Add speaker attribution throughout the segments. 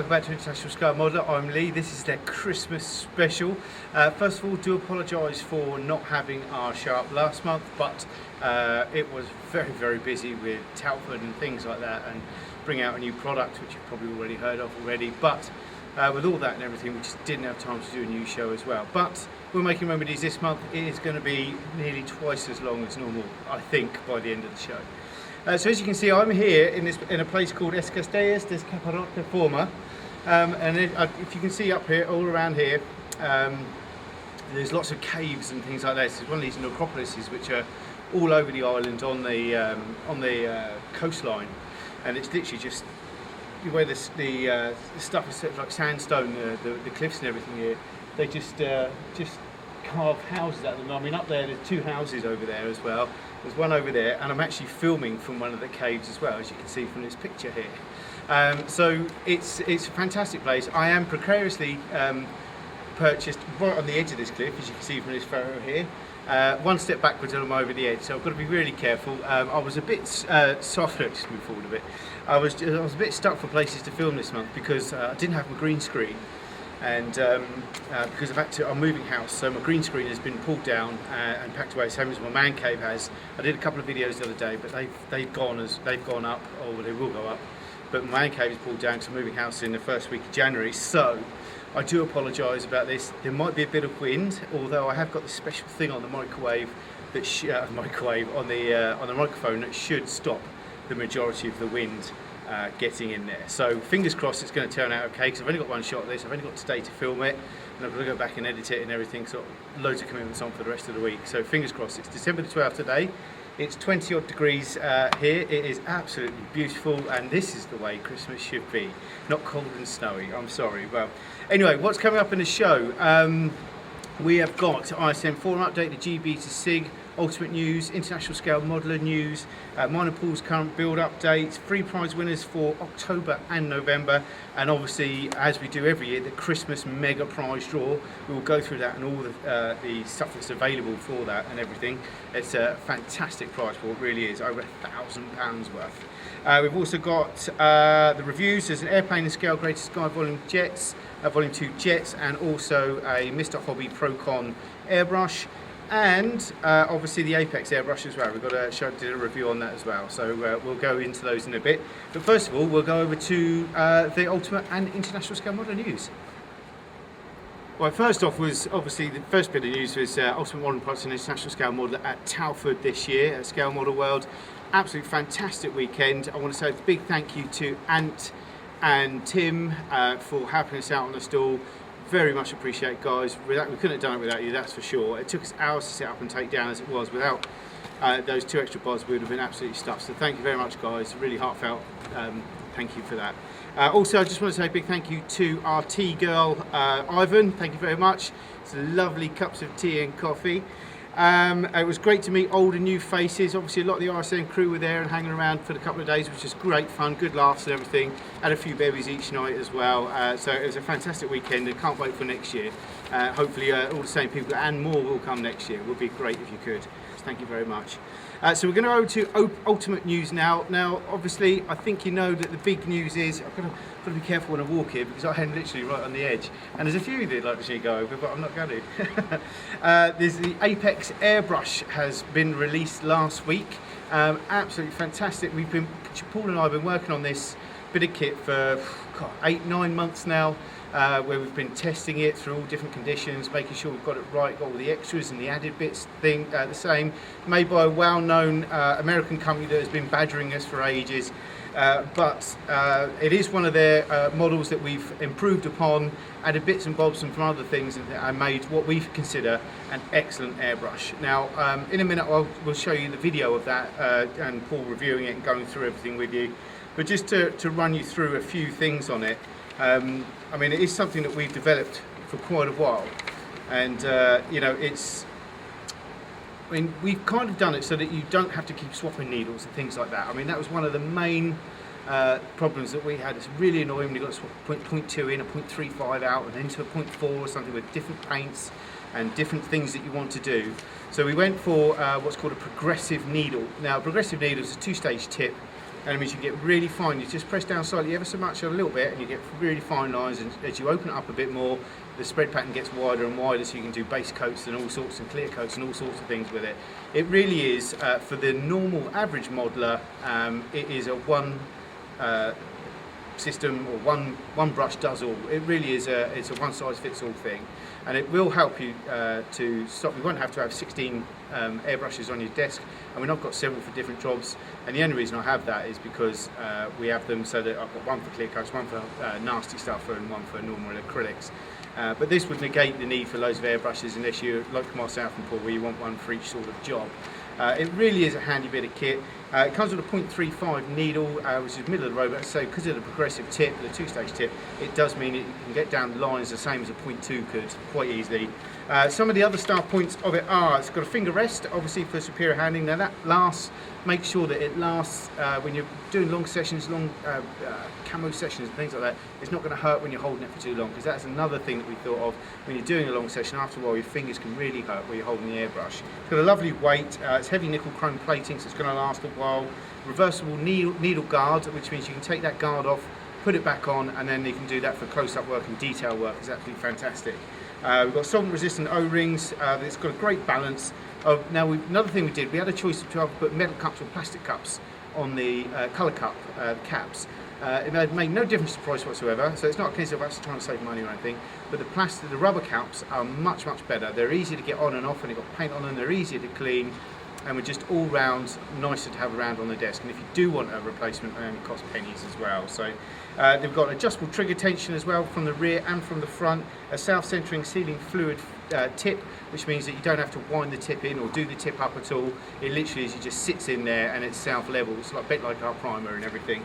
Speaker 1: welcome back to International Scale Modeler. I'm Lee. This is their Christmas special. First of all, do apologise for not having our show up last month, but it was very busy with Telford and things like that, and bring out a new product which you've probably already heard of already. But with all that and everything, we just didn't have time to do a new show as well. But we're making remedies this month. It is going to be nearly twice as long as normal, I think, by the end of the show. So as you can see, I'm here in a place called Es Castellas des Caparote Forma, and if you can see up here, all around here, there's lots of caves and things like that. It's one of these necropolises which are all over the island on the coastline, and it's literally just where the stuff is sort of like sandstone, the cliffs and everything here. They just carve houses out of them. I mean, up there's 2 houses over there as well. There's one over there, and I'm actually filming from one of the caves as well, as you can see from this picture here. So it's a fantastic place. I am precariously perched right on the edge of this cliff, as you can see from this photo here. One step backwards and I'm over the edge, so I've got to be really careful. I was a bit soft. Just move forward a bit. I was a bit stuck for places to film this month because I didn't have my green screen. And because I'm moving house, so my green screen has been pulled down and packed away, same as my man cave has. I did a couple of videos the other day, but they've gone up, or they will go up. But my man cave is pulled down because I'm moving house in the first week of January. So I do apologise about this. There might be a bit of wind, although I have got this special thing on the microwave that on the microphone that should stop the majority of the wind getting in there. So fingers crossed it's going to turn out okay, because I've only got one shot of this. I've only got today to film it, and I've got to go back and edit it and everything, so loads of commitments on for the rest of the week. So fingers crossed. It's December the 12th today. It's 20 odd degrees here. It is absolutely beautiful, and this is the way Christmas should be. Not cold and snowy, I'm sorry. Well, anyway, what's coming up in the show? We have got ISM forum update, the GB to SIG, Ultimate News, International Scale Modeler News, Minor Pool's current build updates, free prize winners for October and November, and obviously, as we do every year, the Xmas MEGA prize draw. We will go through that and all the stuff that's available for that and everything. It's a fantastic prize pool, it really is, over £1,000 worth. We've also got the reviews. There's an Airplane and Scale Greatest Sky Volume 2 jets, and also a Mr. Hobby Procon airbrush. And obviously the Apex airbrush as well. We've got did a review on that as well, so we'll go into those in a bit. But first of all, we'll go over to the Ultimate and International Scale Modeler news. Well, first off was obviously the first bit of news was Ultimate Modern Products and International Scale Modeler at Telford this year at Scale Model World. Absolutely fantastic weekend. I want to say a big thank you to Ant and Tim for helping us out on the stall. Very much appreciate, guys. We couldn't have done it without you, that's for sure. It took us hours to set up and take down as it was. Without those 2 extra pods, we would have been absolutely stuffed. So thank you very much, guys. Really heartfelt thank you for that. Also, I just want to say a big thank you to our tea girl, Ivan. Thank you very much. It's lovely cups of tea and coffee. It was great to meet old and new faces. Obviously a lot of the RSM crew were there and hanging around for a couple of days, which was great fun, good laughs and everything. Had a few bevies each night as well, so it was a fantastic weekend and can't wait for next year. Hopefully all the same people and more will come next year. It would be great if you could. So thank you very much. So we're going to go to Ultimate News now. Now, obviously, I think you know that the big news is, I've got to be careful when I walk here because I am literally right on the edge. And there's a few that like to see go over, but I'm not going to. There's the Apex airbrush has been released last week. Absolutely fantastic. Paul and I have been working on this bit of kit for 8-9 months now. Where we've been testing it through all different conditions, making sure we've got it right, got all the extras and the added bits the same. Made by a well-known American company that has been badgering us for ages, but it is one of their models that we've improved upon, added bits and bobs and from other things, and made what we consider an excellent airbrush. Now, in a minute we'll show you the video of that and Paul reviewing it and going through everything with you. But just to run you through a few things on it. I mean, it is something that we've developed for quite a while, and you know, we've kind of done it so that you don't have to keep swapping needles and things like that. I mean, that was one of the main problems that we had. It's really annoying when you've got to swap 0.2 in, a 0.35 out, and into a 0.4 or something with different paints and different things that you want to do. So we went for what's called a progressive needle. Now, a progressive needle is a 2-stage tip. and it means you get really fine. You just press down slightly ever so much, a little bit, and you get really fine lines. And as you open it up a bit more, the spread pattern gets wider and wider, so you can do base coats and all sorts, and clear coats and all sorts of things with it. It really is, for the normal average modeler, it is a one system, or one brush does all. It really is it's a one size fits all thing, and it will help you to stop. You won't have to have 16 airbrushes on your desk. I mean, I've got several for different jobs, and the only reason I have that is because we have them so that I've got one for clear coats, one for nasty stuff, and one for normal acrylics. But this would negate the need for loads of airbrushes unless you're like myself and Paul, where you want one for each sort of job. It really is a handy bit of kit. It comes with a 0.35 needle, which is middle of the road, but so because of the progressive tip, the two-stage tip, it does mean you can get down the lines the same as a 0.2 could quite easily. Some of the other star points of it are, it's got a finger rest, obviously for superior handling. Now that lasts, make sure that it lasts when you're doing long sessions, long camo sessions and things like that. It's not going to hurt when you're holding it for too long, because that's another thing that we thought of. When you're doing a long session, after a while your fingers can really hurt where you're holding the airbrush. It's got a lovely weight, it's heavy nickel chrome plating, so it's going to last a while. Reversible needle guard, which means you can take that guard off, put it back on, and then you can do that for close-up work and detail work. It's absolutely fantastic. We've got solvent-resistant O-rings. It's got a great balance. Now, another thing we did, we had a choice of 12 put metal cups or plastic cups on the colour cup caps. It made no difference to price whatsoever, so it's not a case of us trying to save money or anything. But the rubber caps are much, much better. They're easier to get on and off, and they've got paint on them. They're easier to clean, and we're just all round nicer to have around on the desk. And if you do want a replacement, they only cost pennies as well. So they've got adjustable trigger tension as well from the rear and from the front, a self-centering sealing fluid tip, which means that you don't have to wind the tip in or do the tip up at all. It literally is, it just sits in there and it's self-level. It's like a bit like our primer and everything.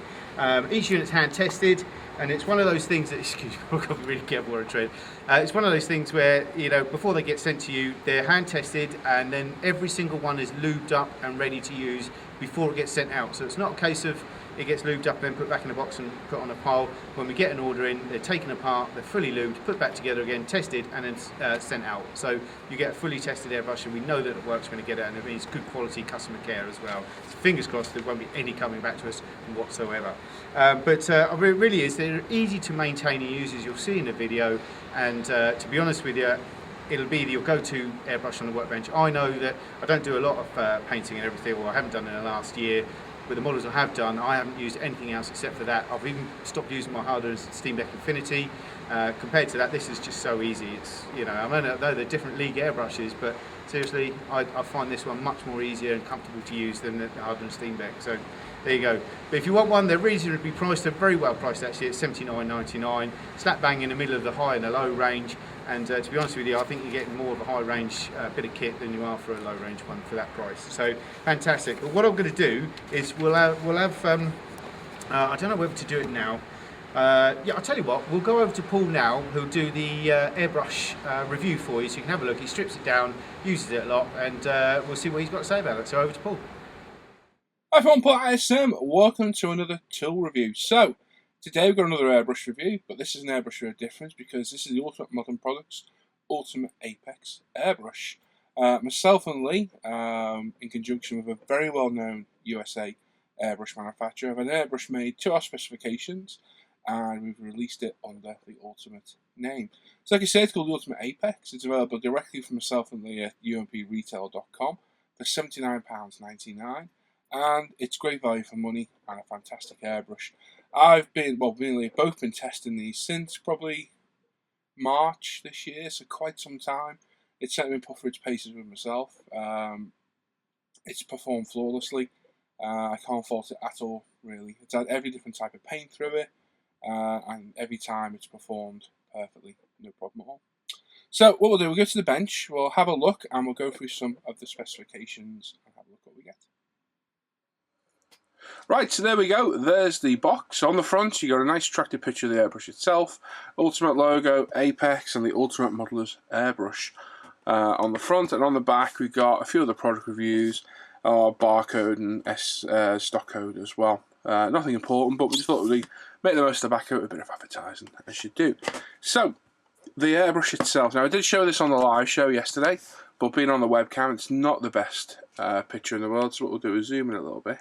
Speaker 1: Each unit's hand tested, and it's one of those things that, excuse me, I've got to be really careful where I tread. It's one of those things where, you know, before they get sent to you, they're hand tested, and then every single one is lubed up and ready to use before it gets sent out. So it's not a case of it gets lubed up and then put back in a box and put on a pile. When we get an order in, they're taken apart, they're fully lubed, put back together again, tested, and then sent out. So you get a fully tested airbrush, and we know that it works when you get it, and it means good quality customer care as well. So fingers crossed there won't be any coming back to us whatsoever. But it really is, they're easy to maintain and use, as you'll see in the video, and to be honest with you, it'll be your go-to airbrush on the workbench. I know that I don't do a lot of painting and everything, or I haven't done in the last year. With the models I have done, I haven't used anything else except for that. I've even stopped using my Harder's Steambeck Infinity. Compared to that, this is just so easy. It's, you know, I know they're different league airbrushes, but seriously, I find this one much more easier and comfortable to use than the Harder's Steambeck. So there you go. But if you want one, they're reasonably priced. They're very well priced actually at $79.99. Slap bang in the middle of the high and the low range. And to be honest with you, I think you're getting more of a high range bit of kit than you are for a low range one for that price. So fantastic. But what I'm going to do is we'll have I don't know whether to do it now. Yeah, I'll tell you what, we'll go over to Paul now, who'll do the airbrush review for you, so you can have a look. He strips it down, uses it a lot, and we'll see what he's got to say about it. So over to Paul.
Speaker 2: Hi everyone, Paul at ISM. Welcome to another tool review. So, today we've got another airbrush review, but this is an airbrush with a difference because this is the Ultimate Modern Products Ultimate Apex airbrush. Myself and Lee, in conjunction with a very well-known USA airbrush manufacturer, have an airbrush made to our specifications, and we've released it under the Ultimate name. So like I said, it's called the Ultimate Apex. It's available directly from myself and Lee at umpretail.com for £79.99. And it's great value for money and a fantastic airbrush. Me and Lee have both been testing these since probably March this year, so quite some time. It's certainly been put through its paces with myself. It's performed flawlessly. I can't fault it at all, really. It's had every different type of paint through it, and every time it's performed perfectly, no problem at all. So what we'll do, we'll go to the bench, we'll have a look, and we'll go through some of the specifications and have a look what we get. Right, so there we go. There's the box. On the front, you got a nice attractive picture of the airbrush itself, Ultimate logo, Apex, and the Ultimate Modeler's airbrush on the front. And on the back, we've got a few of the product reviews, barcode and stock code as well. Nothing important, but we just thought we'd make the most of the back of it, a bit of advertising, as you do. So, the airbrush itself. Now, I did show this on the live show yesterday, but being on the webcam, it's not the best picture in the world. So what we'll do is zoom in a little bit.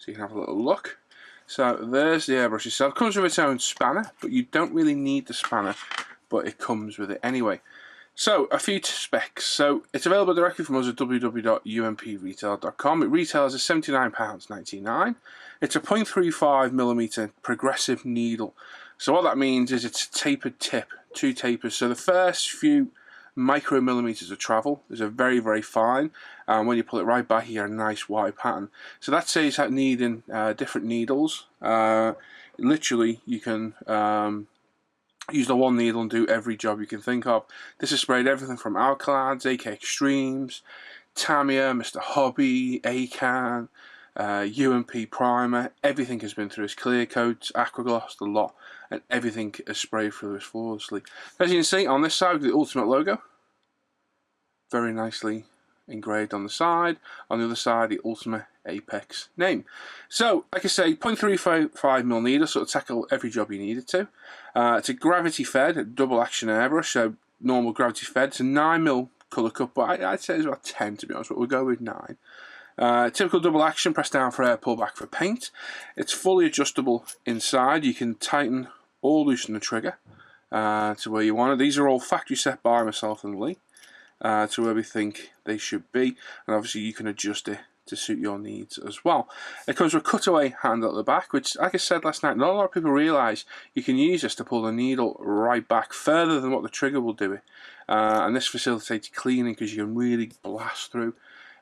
Speaker 2: so you can have a little look. So there's the airbrush itself. It comes with its own spanner, but you don't really need the spanner, but it comes with it anyway. So, a few specs. So, it's available directly from us at www.umpretail.com. It retails at £79.99. It's a 0.35mm progressive needle. So what that means is it's a tapered tip, 2 tapers. So the first few micromillimeters of travel is a very, very fine, and when you pull it right back you get a nice wide pattern. So that saves out needing different needles. Literally you can use the one needle and do every job you can think of. This has sprayed everything from Alcalads, AK Extremes, Tamiya, Mr. Hobby, Acan, UMP Primer. Everything has been through. His clear coats, Aquagloss, the lot, and everything is sprayed through this flawlessly. As you can see on this side, the Ultimate logo, very nicely engraved on the side. On the other side, the Ultimate Apex name. So, like I say, 0.35mm needle, so it'll tackle every job you need it to. It's a gravity fed, double action airbrush, so normal gravity fed. It's a 9mm colour cut, but I'd say it's about 10 to be honest, but we'll go with 9. Typical double action, press down for air, pull back for paint. It's fully adjustable inside. You can tighten or loosen the trigger to where you want it. These are all factory set by myself and Lee to where we think they should be, and obviously you can adjust it to suit your needs as well. It comes with a cutaway handle at the back, which, like I said last night, not a lot of people realise you can use this to pull the needle right back further than what the trigger will do it. And this facilitates cleaning because you can really blast through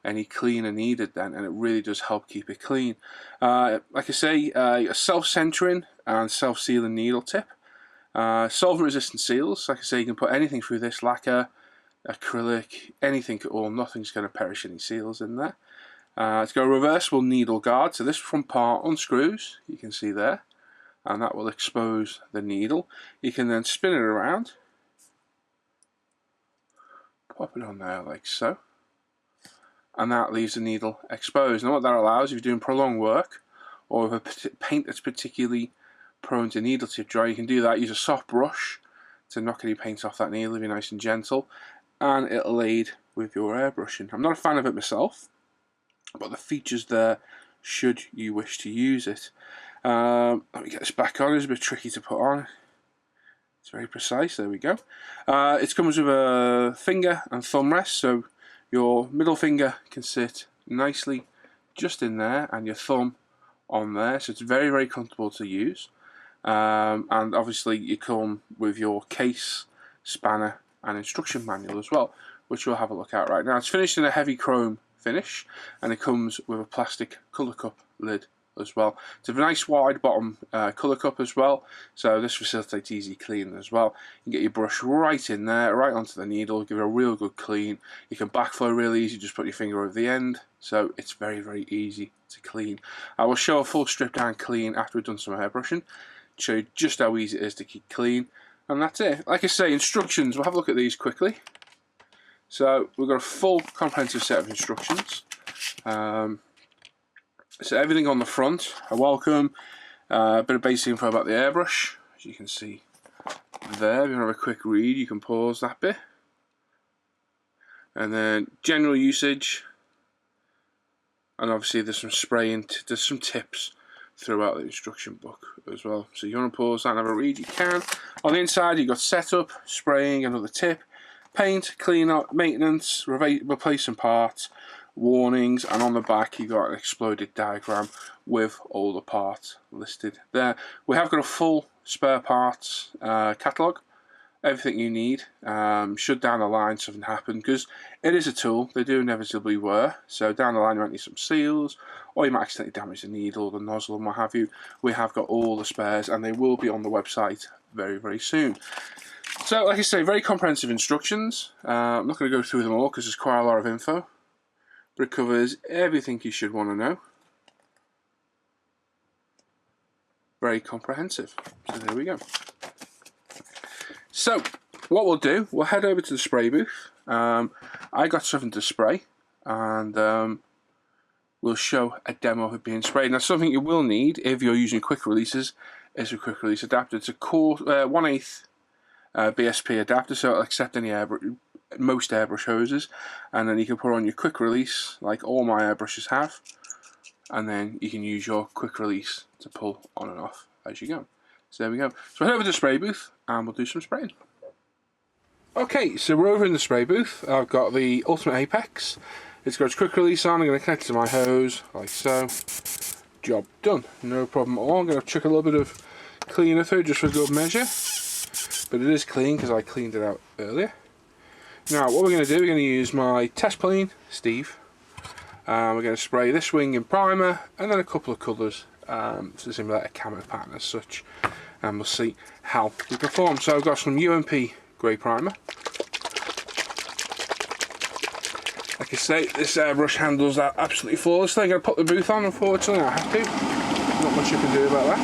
Speaker 2: any cleaner needed then, and it really does help keep it clean. Like I say, a self-centering and self-sealing needle tip. Solvent resistant seals, like I say, you can put anything through this, lacquer, acrylic, anything at all, nothing's going to perish any seals in there. It's got a reversible needle guard, so this front part unscrews, you can see there, and that will expose the needle. You can then spin it around, pop it on there like so, and that leaves the needle exposed. And what that allows, if you're doing prolonged work, or with a paint that's particularly prone to needle tip dry, you can do that. Use a soft brush to knock any paint off that needle, be nice and gentle, and it'll aid with your airbrushing. I'm not a fan of it myself, but the features there should you wish to use it. Let me get this back on. It's a bit tricky to put on. It's very precise. There we go. It comes with a finger and thumb rest, so your middle finger can sit nicely just in there and your thumb on there, so it's very, very comfortable to use. And obviously you come with your case, spanner and instruction manual as well, which we'll have a look at right now. It's finished in a heavy chrome finish, and it comes with a plastic colour cup lid as well. It's a nice wide bottom colour cup as well, so this facilitates easy cleaning as well. You can get your brush right in there, right onto the needle, give it a real good clean. You can backflow real easy, just put your finger over the end, so it's very, very easy to clean. I will show a full strip down clean after we've done some airbrushing, show you just how easy it is to keep clean, and that's it. Like I say, instructions, we'll have a look at these quickly. So we've got a full comprehensive set of instructions. So everything on the front, a welcome, a bit of basic info about the airbrush, as you can see there. If you want to have a quick read, you can pause that bit. And then general usage, and obviously there's some spraying, there's some tips throughout the instruction book as well. So you want to pause that and have a read, you can. On the inside you've got setup, spraying, another tip, paint, clean up, maintenance, replacing parts, warnings, and on the back you got an exploded diagram with all the parts listed there. We have got a full spare parts catalogue, everything you need, should down the line something happen, because it is a tool, they do inevitably wear, so down the line you might need some seals, or you might accidentally damage the needle, the nozzle and what have you. We have got all the spares and they will be on the website very, very soon. So, like I say, very comprehensive instructions. I'm not going to go through them all because there's quite a lot of info, but it covers everything you should want to know. Very comprehensive. So there we go. So, what we'll do, we'll head over to the spray booth. I got something to spray, and we'll show a demo of it being sprayed. Now, something you will need if you're using quick releases is a quick release adapter. It's a 1/8 BSP adapter, so it'll accept any most airbrush hoses, and then you can put on your quick release like all my airbrushes have, and then you can use your quick release to pull on and off as you go. So there we go. So head over to the spray booth and we'll do some spraying. Okay, so we're over in the spray booth. I've got the Ultimate Apex. It's got its quick release on. I'm going to connect it to my hose like so. Job done. No problem at all. I'm going to chuck a little bit of cleaner through just for good measure. But it is clean because I cleaned it out earlier. Now what we're going to do, we're going to use my test plane, Steve. We're going to spray this wing in primer and then a couple of colours to simulate a camo pattern as such. And we'll see how we perform. So I've got some UMP grey primer. Like I say, this airbrush handles that absolutely flawlessly. I'm going to put the booth on, unfortunately, I have to. Not much you can do about that.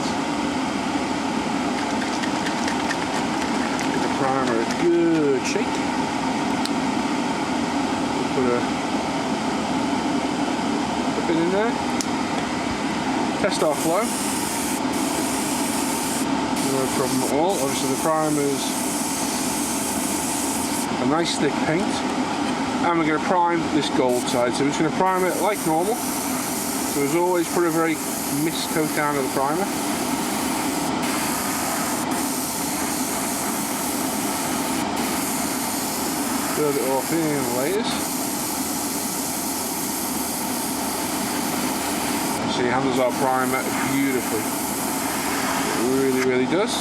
Speaker 2: Give the primer a good shake. Put a bit in there. Test our flow. No problem at all. Obviously the primer's a nice thick paint, and we're going to prime this gold side. So we're just going to prime it like normal. So as always, put a very mist coat down of the primer. Build it off in layers. See, it handles our primer beautifully. It really does.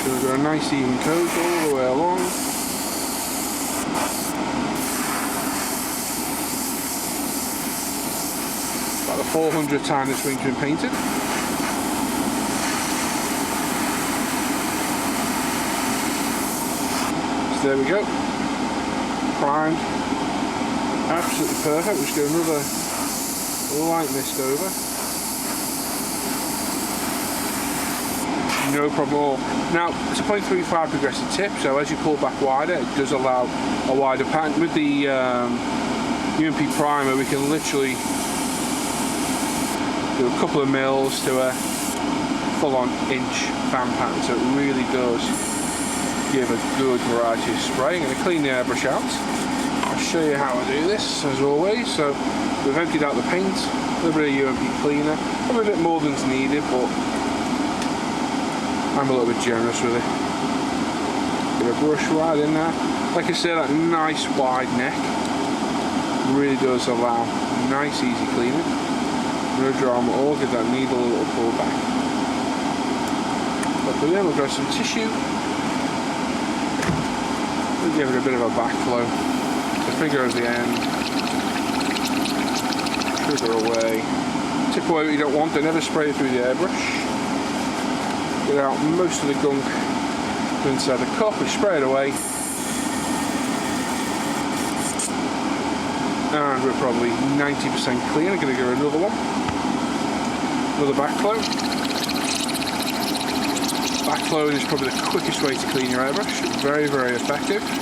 Speaker 2: So we've got a nice even coat all the way along. About the 400th time this wing's been painted. So there we go. Primed. Absolutely perfect. We'll just do another light mist over. No problem at all. Now, it's a 0.35 progressive tip, so as you pull back wider, it does allow a wider pattern. With the UMP primer, we can literally do a couple of mils to a full-on inch fan pattern, so it really does give a good variety of spray. I'm going to clean the airbrush out. I'll show you how I do this, as always. So we've emptied out the paint, a little bit of UMP cleaner, probably a bit more than's needed, but I'm a little bit generous with it. Get a brush right in there. Like I said, that nice wide neck really does allow nice easy cleaning. No drama at all, give that needle a little pull back. But then we'll grab some tissue. We'll give it a bit of a backflow. The finger at the end. Trigger away. Tip away what you don't want, don't ever spray it through the airbrush. Get out most of the gunk from inside the cup, we spray it away. And we're probably 90% clean. I'm going to go another one. Another backflow. Backflowing is probably the quickest way to clean your airbrush. Very, very effective. There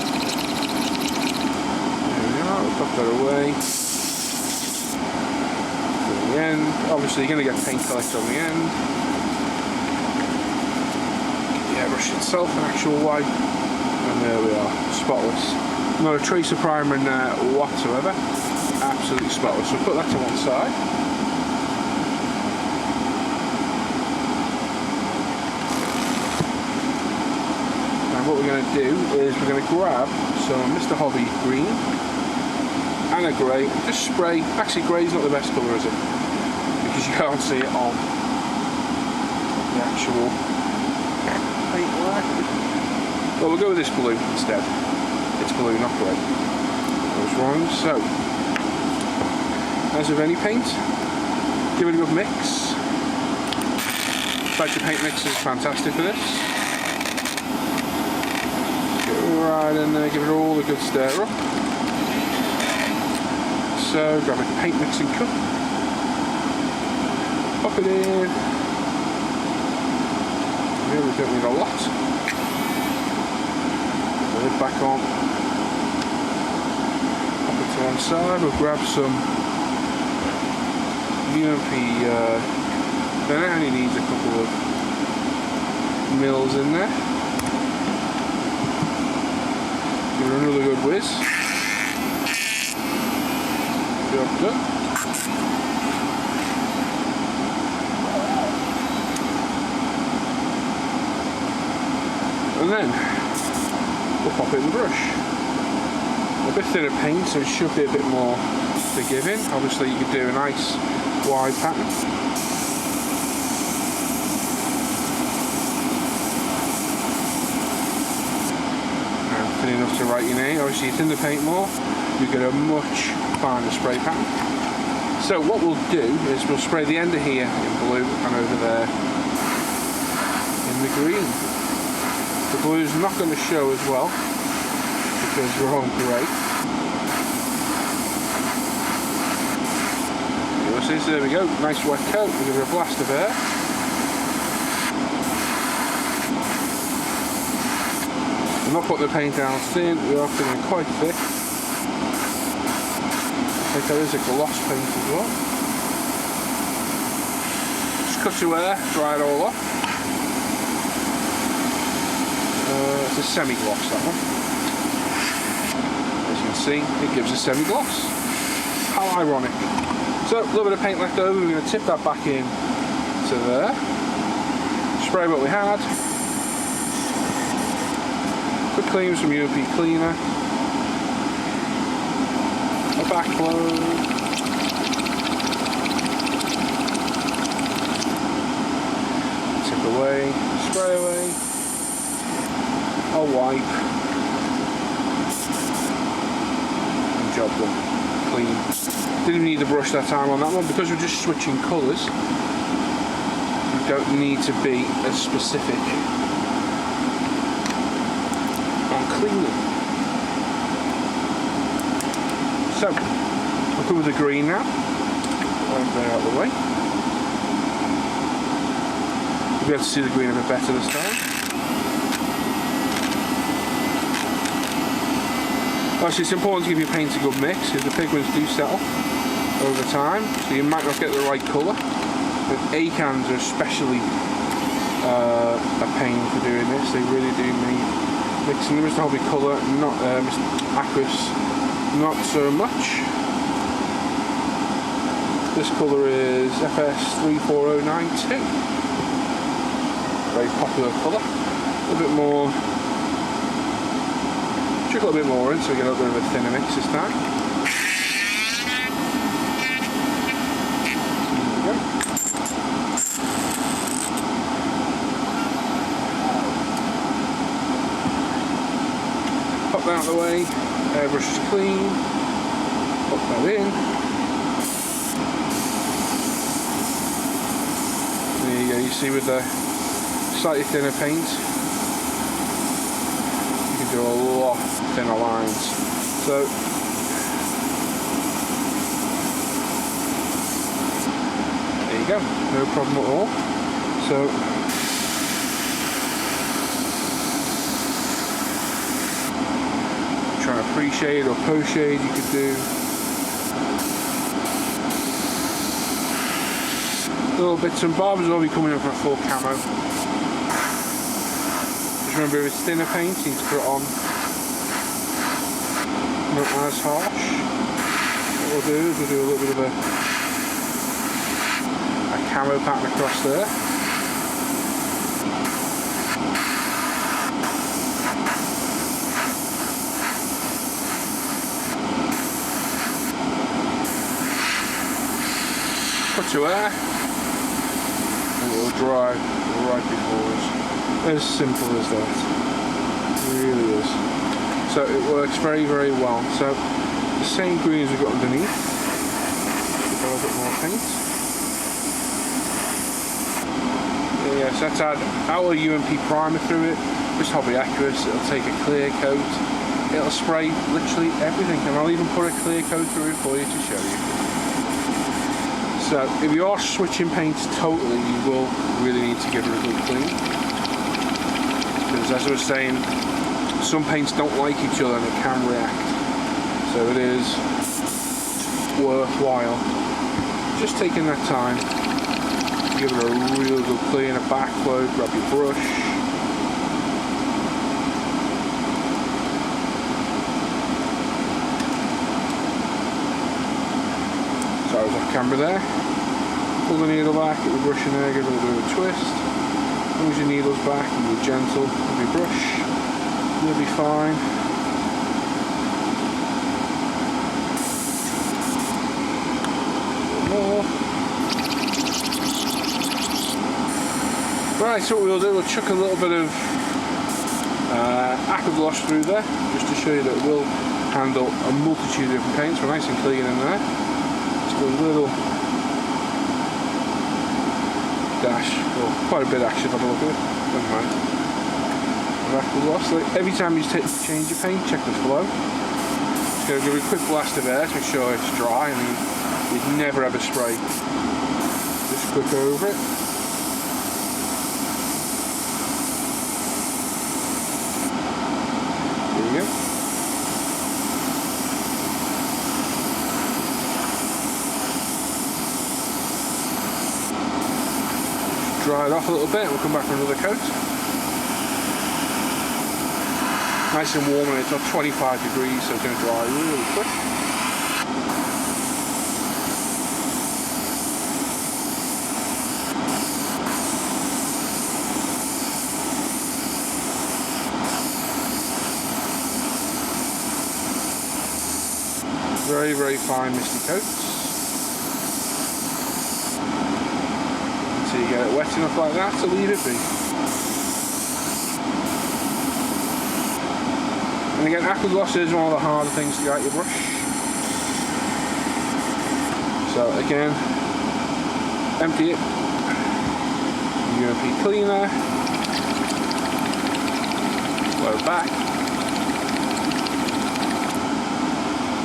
Speaker 2: we are, we'll pop that away. At the end, obviously you're going to get paint collected on the end. The airbrush itself, an actual wipe. And there we are, spotless. Not a trace of primer in there whatsoever. Absolutely spotless. So put that to one side. And what we're going to do is we're going to grab some Mr. Hobby green and a grey. Just spray. Actually, grey's not the best colour, is it? Because you can't see it on the actual paintwork. Well, we'll go with this blue instead. It's blue, not grey. I was wrong. So, as with any paint, give it a good mix. Badger paint mix is fantastic for this. Get right in there, give it all a good stir up. So, grab a paint mixing cup, pop it in. Here we don't need a lot. Put it back on. Pop it to one side. We'll grab some UMP. Then it only needs a couple of mils in there. Give it another good whiz. Job done. And then we'll pop it in the brush. A bit thinner paint, so it should be a bit more forgiving. Obviously, you could do a nice wide pattern. And thin enough to write your name. Obviously, you thin the paint more, you get a much finer spray pattern. So what we'll do is we'll spray the end of here in blue and over there in the green. The blue's not going to show as well because we're on grey. So there we go, nice wet coat, we give it a blast of air. We're not putting the paint down thin, we are feeling quite thick. I think there is a gloss paint as well. Just cut to air, dry it all off. It's a semi-gloss, that one. As you can see, it gives a semi-gloss. How ironic. So, a little bit of paint left over, we're going to tip that back in to there. Spray what we had. Quick clean with some UP cleaner. A back load. Tip away, spray away. A wipe. And job done. Clean. Didn't need the brush that time on that one because we're just switching colours. You don't need to be as specific on cleaning. So, we'll come with the green now. Right there out of the way. You'll be able to see the green a bit better this time. Actually, it's important to give your paint a good mix because the pigments do settle over time, so you might not get the right colour. But A-cans are especially a pain for doing this. They really do need mixing them. Mr. Hobby colour, not Mr. Aquas, not so much. This colour is FS34092. Very popular colour. A little bit more. Chuck a little bit more in so we get a little bit of a thinner mix this time. There we go. Pop that out of the way, airbrush is clean, pop that in. There you go, you see with the slightly thinner paint, do a lot thinner lines. So there you go, no problem at all. So trying to pre-shade or post-shade, you could do little bits and bobs. Will be coming in for a full camo. Remember, if it's thinner paint, you need to put it on not as harsh. What we'll do is we'll do a little bit of a camo pattern across there. Put to air, and it will dry right before us. As simple as that. It really is. So it works very, very well. So the same greens we've got underneath. We've got a bit more paint. Yeah, so that's our UMP primer through it. Just Hobby Aquas. It'll take a clear coat. It'll spray literally everything, and I'll even put a clear coat through it for you to show you. So if you are switching paints totally, you will really need to give it a good clean. Because as I was saying, some paints don't like each other and it can react. So it is worthwhile just taking that time, give it a real good clean, a back load, grab your brush. camera there. Pull the needle back, get the brush in there, give it a little bit of a twist. As your needle's back and you're gentle with your brush, you'll be fine. A little more. Right, so what we'll do, we'll chuck a little bit of aqua gloss through there, just to show you that it will handle a multitude of different paints. We're nice and clean in there. Just a little dash, or quite a bit actually if I look at it, never mind. Aqua gloss. Like every time you change your paint, check the flow. Just going to give it a quick blast of air to make sure it's dry. I mean, you'd never ever spray just quick over it. There you go. Dry it off a little bit, we'll come back for another coat. Nice and warm, and it's not 25 degrees, so it's going to dry really quick. Very, very fine misty coats. Until you get it wet enough like that to leave it be. And again, aqua gloss is one of the harder things to get out your brush. So again, empty it. UMP cleaner. Flow back.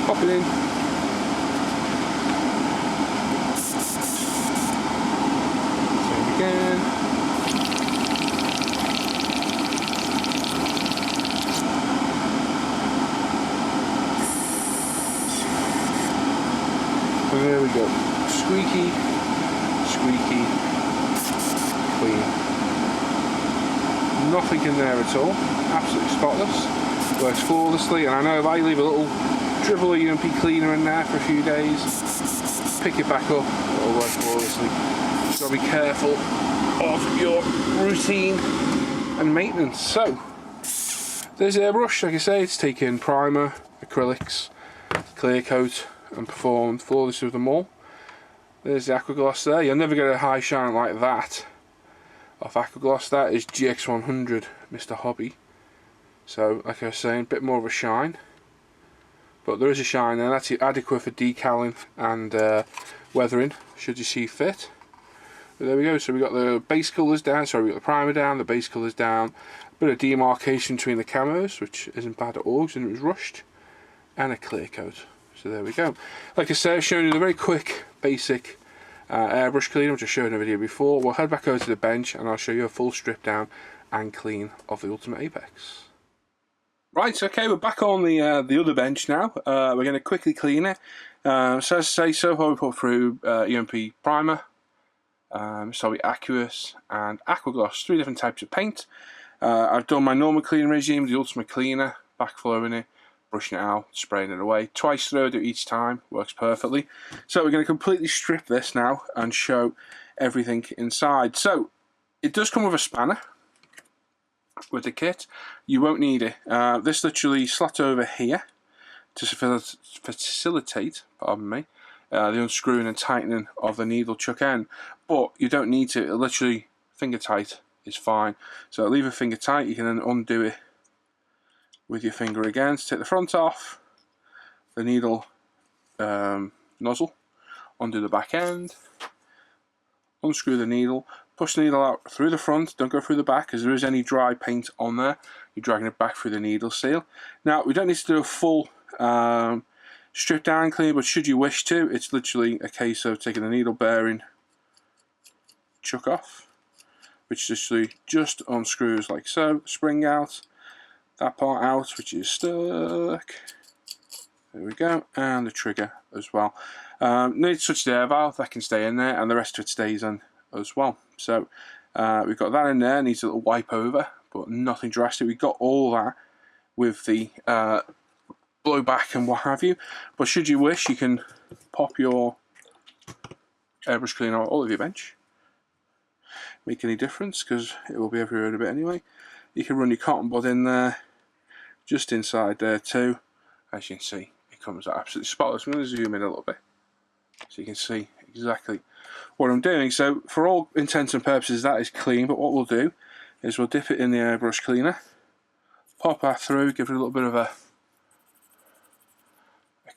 Speaker 2: Pop it in. Same again. And there we go. Squeaky, squeaky, clean. Nothing in there at all. Absolutely spotless. Works flawlessly. And I know if I leave a little dribble of UMP cleaner in there for a few days, pick it back up, it'll work flawlessly. Just got to be careful of your routine and maintenance. So, there's the airbrush. Like I say, it's taken primer, acrylics, clear coat, and performed flawlessly with them all. There's the aqua gloss there. You'll never get a high shine like that off aqua gloss. That is GX100 Mr. Hobby. So, like I was saying, a bit more of a shine. But there is a shine there. That's adequate for decaling and weathering, should you see fit. But there we go. So we got the base colours down. Sorry, we got the primer down, the base colours down. A bit of demarcation between the camos, which isn't bad at all, because it was rushed. And a clear coat. So there we go. Like I said, I've shown you the very quick, basic airbrush cleaner, which I showed in a video before. We'll head back over to the bench and I'll show you a full strip down and clean of the Ultimate Apex. Right, okay, we're back on the other bench now. We're going to quickly clean it. So as I say, so far we put through UMP primer, Aqueous, and Aqua Gloss, 3 different types of paint. I've done my normal cleaning regime, the Ultimate Cleaner, backflowing it, brushing it out, spraying it away. Twice through, do it each time, works perfectly. So we're going to completely strip this now and show everything inside. So it does come with a spanner with the kit. You won't need it. This literally slots over here to facilitate, pardon me, the unscrewing and tightening of the needle chuck end. But you don't need to. It literally finger tight is fine. So leave a finger tight. You can then undo it with your finger again to take the front off, the needle nozzle, undo the back end, unscrew the needle, push the needle out through the front, don't go through the back because there is any dry paint on there. You're dragging it back through the needle seal. Now we don't need to do a full strip down clean, but should you wish to, it's literally a case of taking the needle bearing chuck off, which literally just unscrews like so, spring out, that part out which is stuck, there we go, and the trigger as well. Need to touch the air valve, that can stay in there, and the rest of it stays in as well. So we've got that in there, needs a little wipe over, but nothing drastic. We've got all that with the blowback and what have you, but should you wish, you can pop your airbrush cleaner all over your bench. Make any difference because it will be everywhere in a bit anyway. You can run your cotton bud in there, just inside there too. As you can see, it comes out absolutely spotless. I'm going to zoom in a little bit so you can see exactly what I'm doing. So for all intents and purposes that is clean, but what we'll do is we'll dip it in the airbrush cleaner, pop that through, give it a little bit of a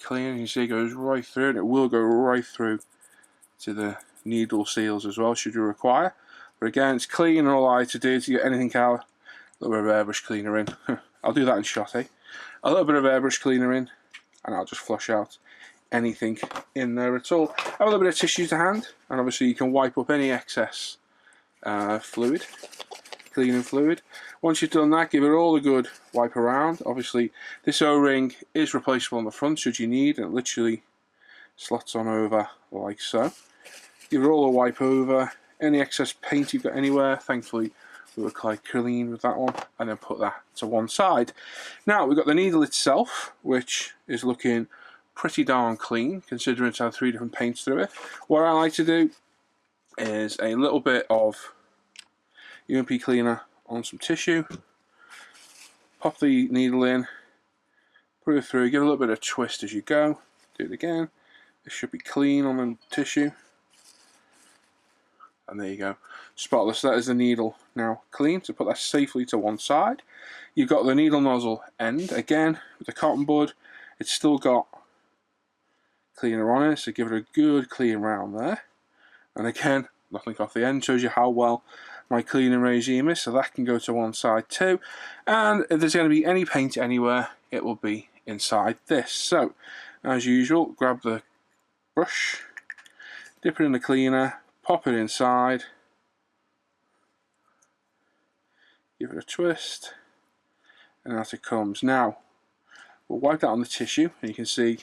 Speaker 2: clean. You see it goes right through, and it will go right through to the needle seals as well should you require. But again, it's clean, and all I had to do to get anything out, a little bit of airbrush cleaner in. I'll do that in shot, eh? A little bit of airbrush cleaner in, and I'll just flush out anything in there at all. Have a little bit of tissue to hand, and obviously you can wipe up any excess fluid, cleaning fluid. Once you've done that, give it all a good wipe around. Obviously this O-ring is replaceable on the front should you need, and it literally slots on over like so. Give it all a wipe over. Any excess paint you've got anywhere, thankfully we were quite clean with that one, and then put that to one side. Now we've got the needle itself, which is looking pretty darn clean considering it's had 3 different paints through it. What I like to do is a little bit of UMP cleaner on some tissue, pop the needle in, put it through, give it a little bit of twist as you go, do it again. It should be clean on the tissue, and there you go, spotless. That is the needle now clean. So put that safely to one side. You've got the needle nozzle end again with the cotton bud. It's still got cleaner on it, so give it a good clean round there. And again, nothing off the end, shows you how well my cleaning regime is, so that can go to one side too. And if there's going to be any paint anywhere, it will be inside this. So as usual, grab the brush, dip it in the cleaner, pop it inside, give it a twist, and out it comes. Now we'll wipe that on the tissue, and you can see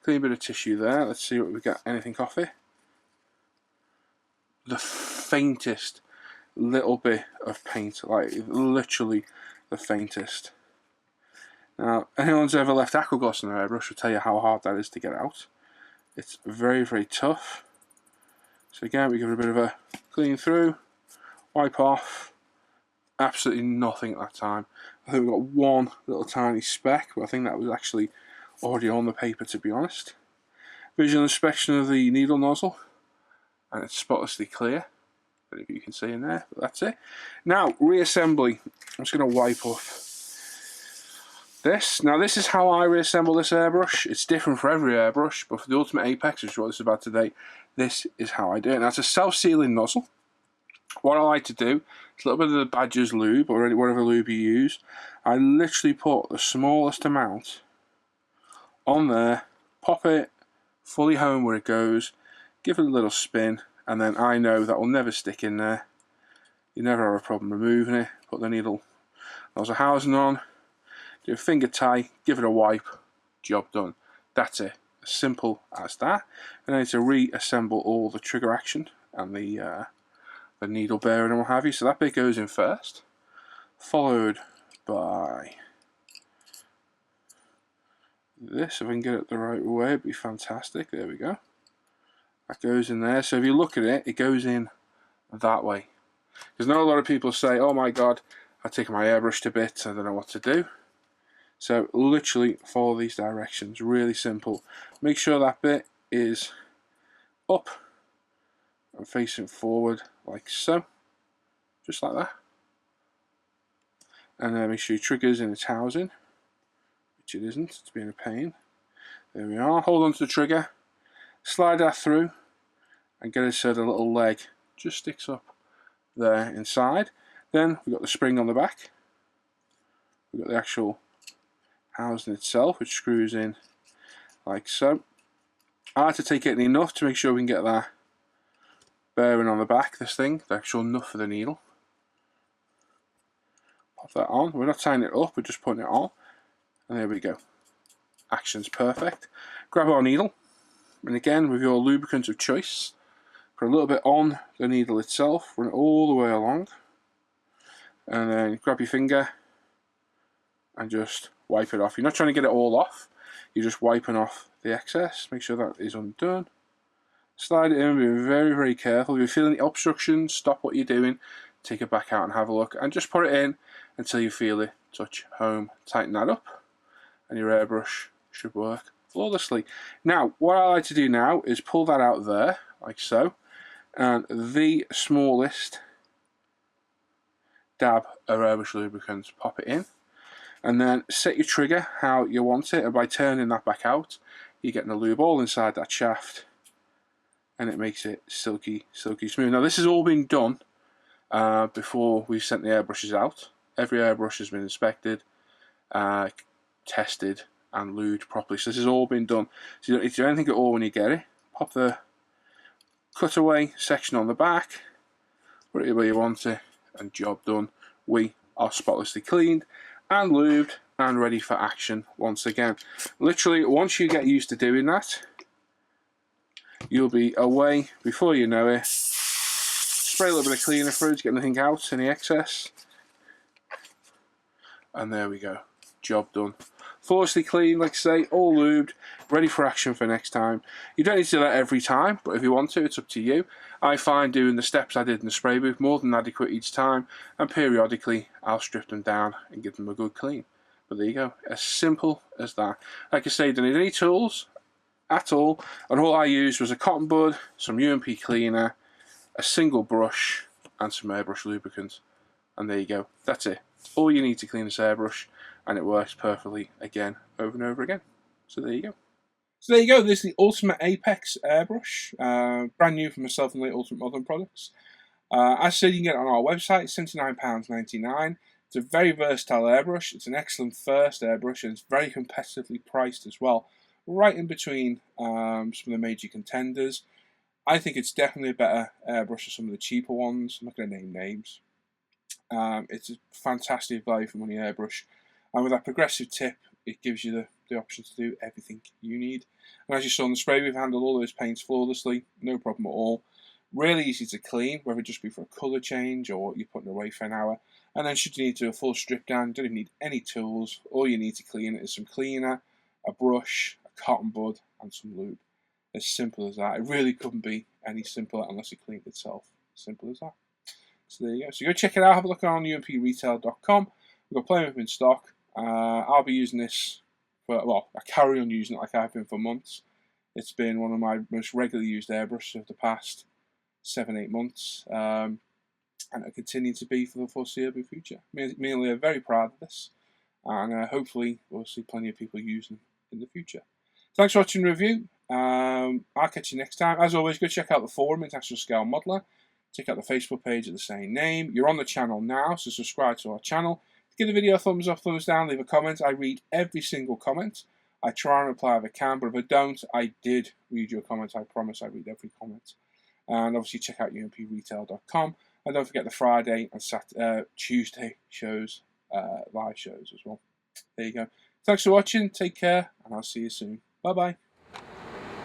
Speaker 2: clean bit of tissue there. Let's see what we got, anything off it. The faintest little bit of paint, like literally the faintest. Now anyone's ever left aquagloss in their airbrush will tell you how hard that is to get out. It's very, very tough. So again, we give it a bit of a clean through, wipe off. Absolutely nothing at that time. I think we've got one little tiny speck, but I think that was actually already on the paper, to be honest. Visual inspection of the needle nozzle, and it's spotlessly clear. I don't know if you can see in there, but that's it. Now, reassembly. I'm just going to wipe off this. Now, this is how I reassemble this airbrush. It's different for every airbrush, but for the Ultimate Apex, which is what this is about today, this is how I do it. Now, it's a self-sealing nozzle. What I like to do is a little bit of the Badger's lube, or whatever lube you use. I literally put the smallest amount on there, pop it fully home where it goes, give it a little spin, and then I know that will never stick in there. You never have a problem removing it. Put the needle nozzle housing on, do a finger tie, give it a wipe, job done. That's it, as simple as that. And then to reassemble all the trigger action and the needle bearing and what have you. So that bit goes in first, followed by this. If I can get it the right way, it'd be fantastic. There we go. That goes in there. So if you look at it, it goes in that way. Because not a lot of people say, oh my god, I've taken my airbrush to bits, I don't know what to do. So literally follow these directions, really simple. Make sure that bit is up and facing forward like so, just like that. And then make sure your trigger's in its housing, which it isn't, it's being a pain. There we are, hold on to the trigger, slide that through, and get it so the little leg just sticks up there inside. Then we've got the spring on the back, we've got the actual housing itself, which screws in like so. I had to take it in enough to make sure we can get that bearing on the back, this thing, the actual nut for the needle. Pop that on. We're not tying it up, we're just putting it on. And there we go. Action's perfect. Grab our needle, and again with your lubricant of choice, put a little bit on the needle itself, run it all the way along, and then grab your finger and just wipe it off. You're not trying to get it all off, you're just wiping off the excess. Make sure that is undone. Slide it in, be very, very careful. If you're feeling the obstruction, stop what you're doing, take it back out and have a look, and just put it in until you feel it touch home. Tighten that up, and your airbrush should work flawlessly. Now, what I like to do now is pull that out there, like so, and the smallest dab of airbrush lubricant, pop it in, and then set your trigger how you want it, and by turning that back out, you're getting the lube all inside that shaft, and it makes it silky, silky smooth. Now this has all been done before we sent the airbrushes out. Every airbrush has been inspected, tested, and lubed properly. So this has all been done. So you don't need to do anything at all when you get it. Pop the cutaway section on the back, put it where you want it, and job done. We are spotlessly cleaned and lubed and ready for action once again. Literally, once you get used to doing that, you'll be away before you know it. Spray a little bit of cleaner through to get anything out, any excess. And there we go. Job done. Flawlessly clean, like I say, all lubed, ready for action for next time. You don't need to do that every time, but if you want to, it's up to you. I find doing the steps I did in the spray booth more than adequate each time, and periodically I'll strip them down and give them a good clean. But there you go, as simple as that. Like I say, don't need any tools at all, and all I used was a cotton bud, some UMP cleaner, a single brush, and some airbrush lubricant. And there you go, that's it. All you need to clean this airbrush, and it works perfectly again, over and over again. So there you go. So there you go, this is the Ultimate Apex airbrush, brand new from myself and the Ultimate Modern Products. As I said, you can get it on our website, £79.99. It's a very versatile airbrush, it's an excellent first airbrush, and it's very competitively priced as well, right in between some of the major contenders. I think it's definitely a better airbrush than some of the cheaper ones. I'm not going to name names. It's a fantastic value for money airbrush, and with that progressive tip, it gives you the option to do everything you need. And as you saw in the spray, we've handled all those paints flawlessly, no problem at all. Really easy to clean, whether it just be for a colour change or you're putting it away for an hour. And then should you need to do a full strip down, you don't even need any tools. All you need to clean it is some cleaner, a brush, a cotton bud, and some lube. As simple as that. It really couldn't be any simpler unless it cleaned itself. Simple as that. So there you go. So go check it out. Have a look on umpretail.com. We've got plenty of them in stock. I'll be using this for, well, I carry on using it like I've been for months. It's been one of my most regularly used airbrushes of the past 7-8 months. And it'll continue to be for the foreseeable future. Me and Lee are very proud of this. And hopefully we'll see plenty of people using it in the future. Thanks for watching the review. I'll catch you next time. As always, go check out the forum, International Scale Modeler. Check out the Facebook page of the same name. You're on the channel now, so subscribe to our channel. Give the video a thumbs up, thumbs down, leave a comment. I read every single comment. I try and reply if I can, but if I don't, I did read your comments. I promise I read every comment. And obviously check out umpretail.com. And don't forget the Friday and Tuesday shows, live shows as well. There you go. Thanks for watching. Take care, and I'll see you soon. Bye-bye.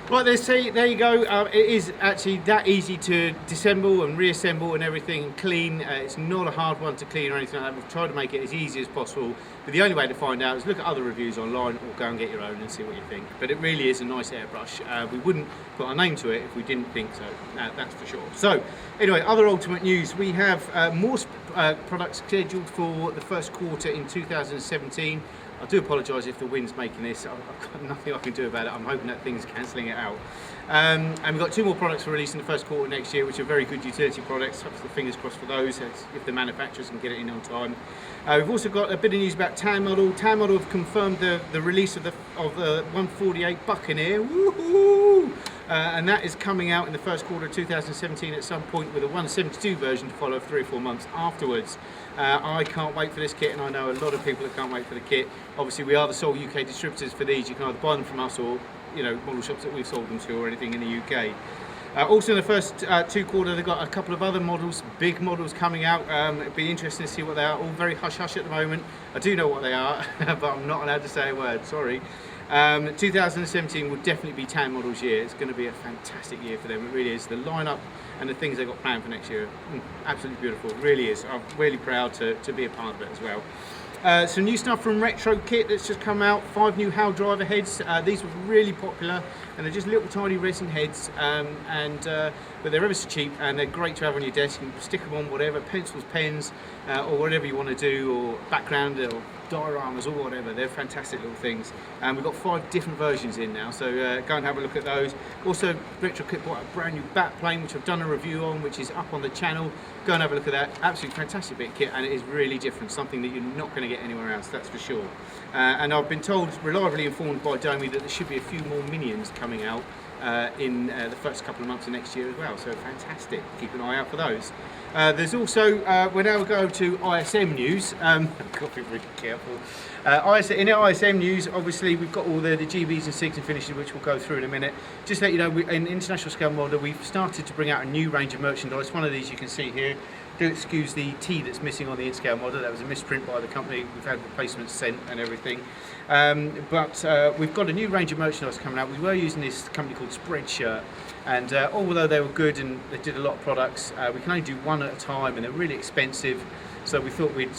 Speaker 1: Right, there you go. It is actually that easy to disassemble and reassemble and everything and clean. It's not a hard one to clean or anything like that. We've tried to make it as easy as possible. But the only way to find out is look at other reviews online or go and get your own and see what you think. But it really is a nice airbrush. We wouldn't put our name to it if we didn't think so. That's for sure. So, anyway, other Ultimate news. We have more products scheduled for the first quarter in 2017. I do apologise if the wind's making this. I've got nothing I can do about it. I'm hoping that thing's cancelling it out. And we've got 2 more products for release in the first quarter next year, which are very good utility products. Have the fingers crossed for those, if the manufacturers can get it in on time. We've also got a bit of news about Tan Model. Tan Model have confirmed the release of the 148 Buccaneer. Woohoo! And that is coming out in the first quarter of 2017 at some point, with a 172 version to follow 3 or 4 months afterwards. I can't wait for this kit, and I know a lot of people that can't wait for the kit. Obviously, we are the sole UK distributors for these. You can either buy them from us or, you know, model shops that we've sold them to or anything in the UK. Also in the first 2 quarters, they've got a couple of other models, big models coming out. It'd be interesting to see what they are. All very hush-hush at the moment. I do know what they are, but I'm not allowed to say a word, sorry. 2017 will definitely be Tan Model's year. It's going to be a fantastic year for them. It really is. The lineup and the things they've got planned for next year, absolutely beautiful. It really is. I'm really proud to be a part of it as well. Some new stuff from Retro Kit that's just come out. 5 new HAL driver heads. These were really popular and they're just little tiny resin heads, but they're ever so cheap, and they're great to have on your desk. You can stick them on whatever, pencils, pens, or whatever you want to do, or background, or dioramas, or whatever. They're fantastic little things, and we've got 5 different versions in now, so go and have a look at those. Also, Retro Kit bought a brand new bat plane, which I've done a review on, which is up on the channel. Go and have a look at that. Absolutely fantastic bit of kit, and it is really different, something that you're not going to get anywhere else, that's for sure. And I've been told, reliably informed by Domi, that there should be a few more minions coming out in the first couple of months of next year as well, so fantastic. Keep an eye out for those. There's also, we're now going to ISM news. I've got to be really careful. In our ISM news, obviously we've got all the GBs and SIGs and finishes, which we'll go through in a minute. Just to let you know, in International Scale Model, we've started to bring out a new range of merchandise. One of these you can see here. Do excuse the T that's missing on the in-scale model. That was a misprint by the company. We've had replacements sent and everything. But we've got a new range of merchandise coming out. We were using this company called Spreadshirt, and although they were good and they did a lot of products, we can only do one at a time, and they're really expensive. So we thought we'd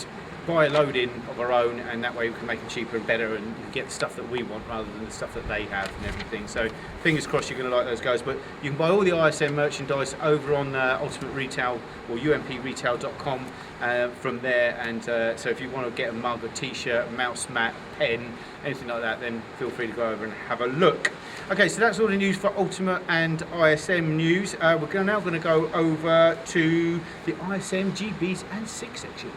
Speaker 1: buy a load in of our own, and that way we can make them cheaper and better and get the stuff that we want rather than the stuff that they have and everything. So fingers crossed you're going to like those guys. But you can buy all the ISM merchandise over on Ultimate Retail or umpretail.com from there, and so if you want to get a mug, a t-shirt, a mouse mat, pen, anything like that, then feel free to go over and have a look. Okay, so that's all the news for Ultimate and ISM news. We're now going to go over to the ISM, GBs and SIG section.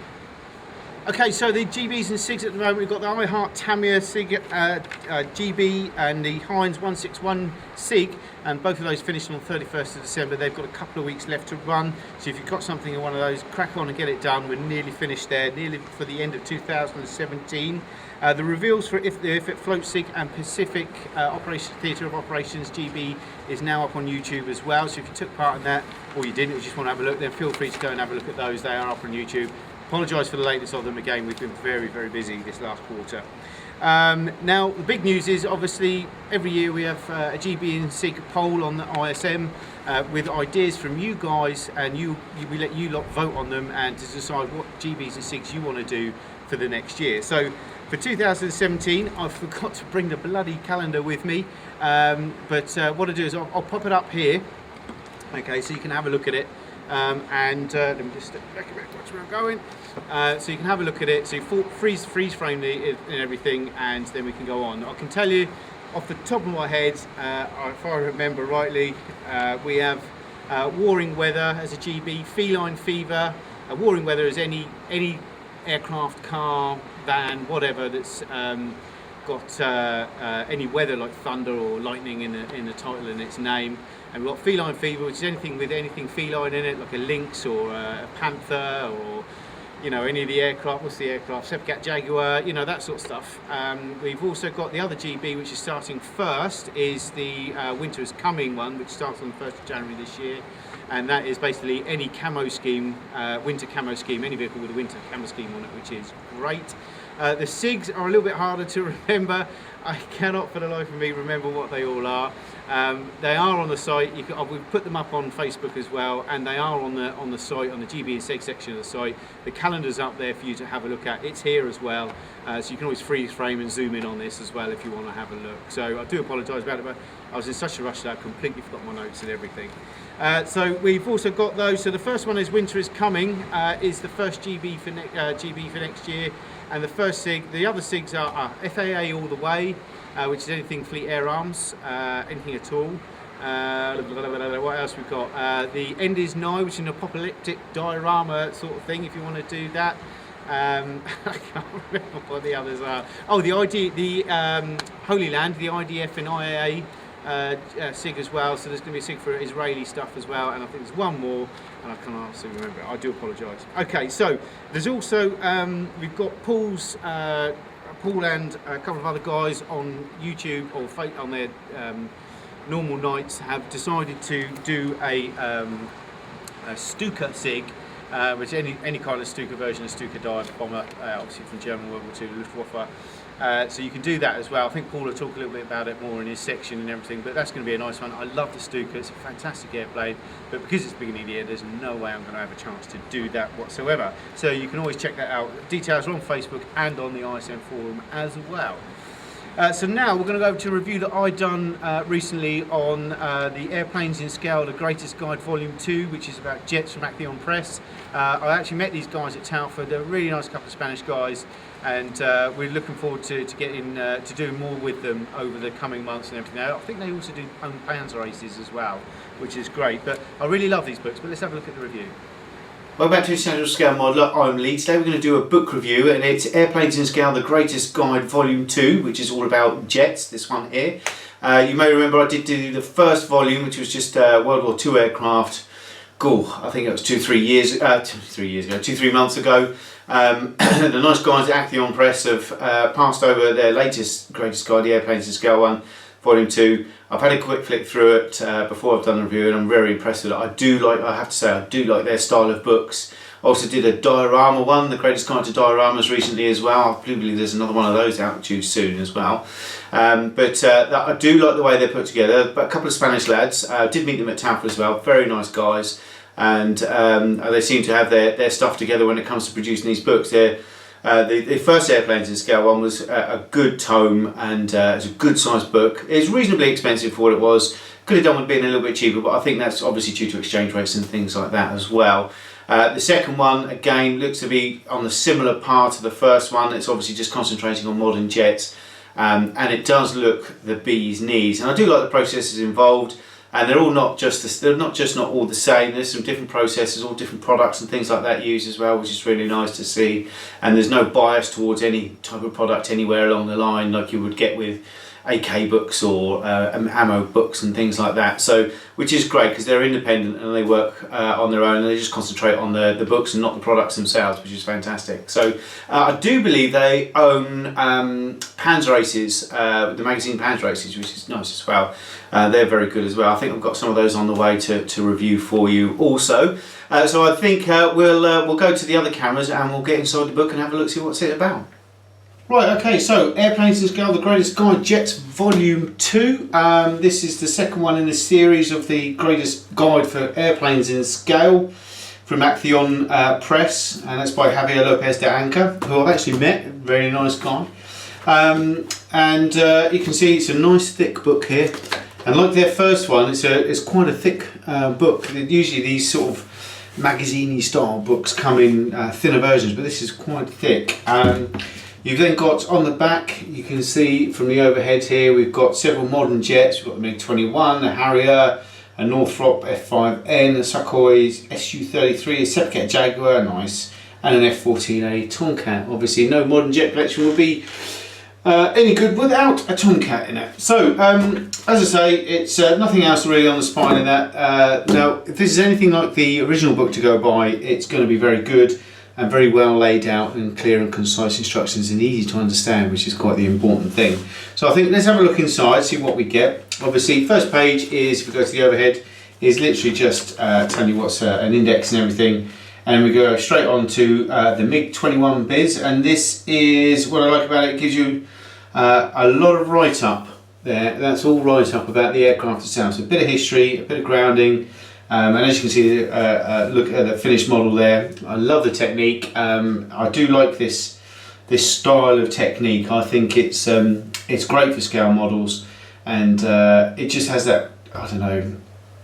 Speaker 1: Okay, so the GBs and SIGs at the moment, we've got the iHeart Tamiya SIG GB and the Heinz 161 SIG, and both of those finished on the 31st of December. They've got a couple of weeks left to run, so if you've got something in one of those, crack on and get it done. We're nearly finished there, nearly for the end of 2017. The reveals for If It Floats SIG and Pacific Theatre of Operations GB is now up on YouTube as well, so if you took part in that, or you didn't, or just want to have a look, then feel free to go and have a look at those. They are up on YouTube. Apologise for the lateness of them again, we've been very, very busy this last quarter. Now, the big news is obviously every year we have a GB and SIG poll on the ISM with ideas from you guys, and we let you lot vote on them and to decide what GBs and SIGs you want to do for the next year. So for 2017, I forgot to bring the bloody calendar with me, but what I'll do is I'll pop it up here, okay, so you can have a look at it. Let me just step back a bit, watch where I'm going. So you can have a look at it, so you freeze frame it and everything, and then we can go on. I can tell you off the top of my head, if I remember rightly, we have Warring Weather as a GB, Feline Fever. Warring Weather is any aircraft, car, van, whatever that's got any weather like thunder or lightning in the title and its name. And we've got Feline Fever, which is anything with anything feline in it, like a lynx or a panther, or any of the aircraft. What's the aircraft? Sepcat Jaguar, that sort of stuff. We've also got the other GB, which is starting first, is the Winter is Coming one, which starts on the 1st of January this year. And that is basically any camo scheme, winter camo scheme, any vehicle with a winter camo scheme on it, which is great. The SIGs are a little bit harder to remember. I cannot for the life of me remember what they all are. They are on the site. We've put them up on Facebook as well, and they are on the site, on the GB and SIG section of the site. The calendar's up there for you to have a look at. It's here as well, so you can always freeze frame and zoom in on this as well if you want to have a look. So I do apologise about it, but I was in such a rush that I completely forgot my notes and everything. So we've also got those. So the first one is Winter is Coming, is the first GB for next year. And the first SIG, the other SIGs are FAA all the way, which is anything Fleet Air Arms, anything at all. What else we've got? The End is Nigh, which is an apocalyptic diorama sort of thing, if you want to do that. I can't remember what the others are. Oh, the Holy Land, the IDF and IAA SIG as well. So there's going to be a SIG for Israeli stuff as well, and I think there's one more, and I can't honestly remember it. I do apologise. Okay, so there's also we've got Paul and a couple of other guys on YouTube or on their normal nights have decided to do a Stuka SIG, which is any kind of Stuka version of Stuka dive bomber, obviously from German World War II Luftwaffe. So you can do that as well. I think Paul will talk a little bit about it more in his section and everything, but that's going to be a nice one. I love the Stuka, it's a fantastic airplane, but because it's the beginning of the year, there's no way I'm going to have a chance to do that whatsoever. So you can always check that out. Details are on Facebook and on the ISM forum as well. So now we're going to go to a review that I done recently on the Airplanes in Scale, the Greatest Guide Volume 2, which is about jets from Action Press. I actually met these guys at Telford. They're a really nice couple of Spanish guys, and we're looking forward to getting to do more with them over the coming months and everything. I think they also do own Panzer races as well, which is great. But I really love these books. But let's have a look at the review.
Speaker 3: Welcome back to International Scale Modeler. I'm Lee. Today we're going to do a book review, and it's Airplanes in Scale, the Greatest Guide Volume 2, which is all about jets, this one here. You may remember I did do the first volume, which was just World War II aircraft. I think it was 2-3 months ago. The nice guys at Action Press have passed over their latest Greatest Guide, the Airplanes in Scale one, Volume 2. I've had a quick flick through it before I've done the review, and I'm very impressed with it. I have to say, I do like their style of books. I also did a diorama one, the Greatest Guide to Dioramas, recently as well. I believe there's another one of those out due soon as well. I do like the way they're put together. But a couple of Spanish lads, did meet them at Telford as well, very nice guys. And they seem to have their stuff together when it comes to producing these books. The first Airplanes in Scale one was a good tome, and it's a good sized book. It's reasonably expensive for what it was. Could have done with being a little bit cheaper, but I think that's obviously due to exchange rates and things like that as well. The second one, again, looks to be on the similar part of the first one. It's obviously just concentrating on modern jets, and it does look the bee's knees. And I do like the processes involved. And they're all not just not all the same. There's some different processes, all different products and things like that used as well, which is really nice to see. And there's no bias towards any type of product anywhere along the line, like you would get with AK books or ammo books and things like that. So, which is great because they're independent and they work on their own, and they just concentrate on the books and not the products themselves, which is fantastic. So I do believe they own Panzer Races, the magazine Panzer Races, which is nice as well. They're very good as well. I think I've got some of those on the way to review for you also. So I think we'll go to the other cameras and we'll get inside the book and have a look, see what's it about. Right, okay, so Airplanes in Scale, the Greatest Guide Jets Volume 2. This is the second one in the series of the Greatest Guide for Airplanes in Scale from Action Press, and that's by Javier Lopez de Anca, who I've actually met, very nice guy. You can see it's a nice thick book here, and like their first one, it's quite a thick book. Usually these sort of magazine-y style books come in thinner versions, but this is quite thick. You've then got on the back, you can see from the overhead here, we've got several modern jets. We've got the MiG-21, a Harrier, a Northrop F5N, a Sukhoi Su-33, a Sepcat Jaguar, nice, and an F-14A Tomcat. Obviously no modern jet collection would be any good without a Tomcat in it. So, as I say, it's nothing else really on the spine of that. Now, if this is anything like the original book to go by, it's going to be very good and very well laid out and clear and concise instructions and easy to understand, which is quite the important thing. So I think let's have a look inside, see what we get. Obviously, first page is, if we go to the overhead, is literally just telling you what's an index and everything. And we go straight on to the MiG-21 biz, and this is what I like about it. It gives you a lot of write-up there. That's all write-up about the aircraft itself. So a bit of history, a bit of grounding. And as you can see, look at the finished model there. I love the technique. I do like this style of technique. I think it's great for scale models, and it just has that, I don't know,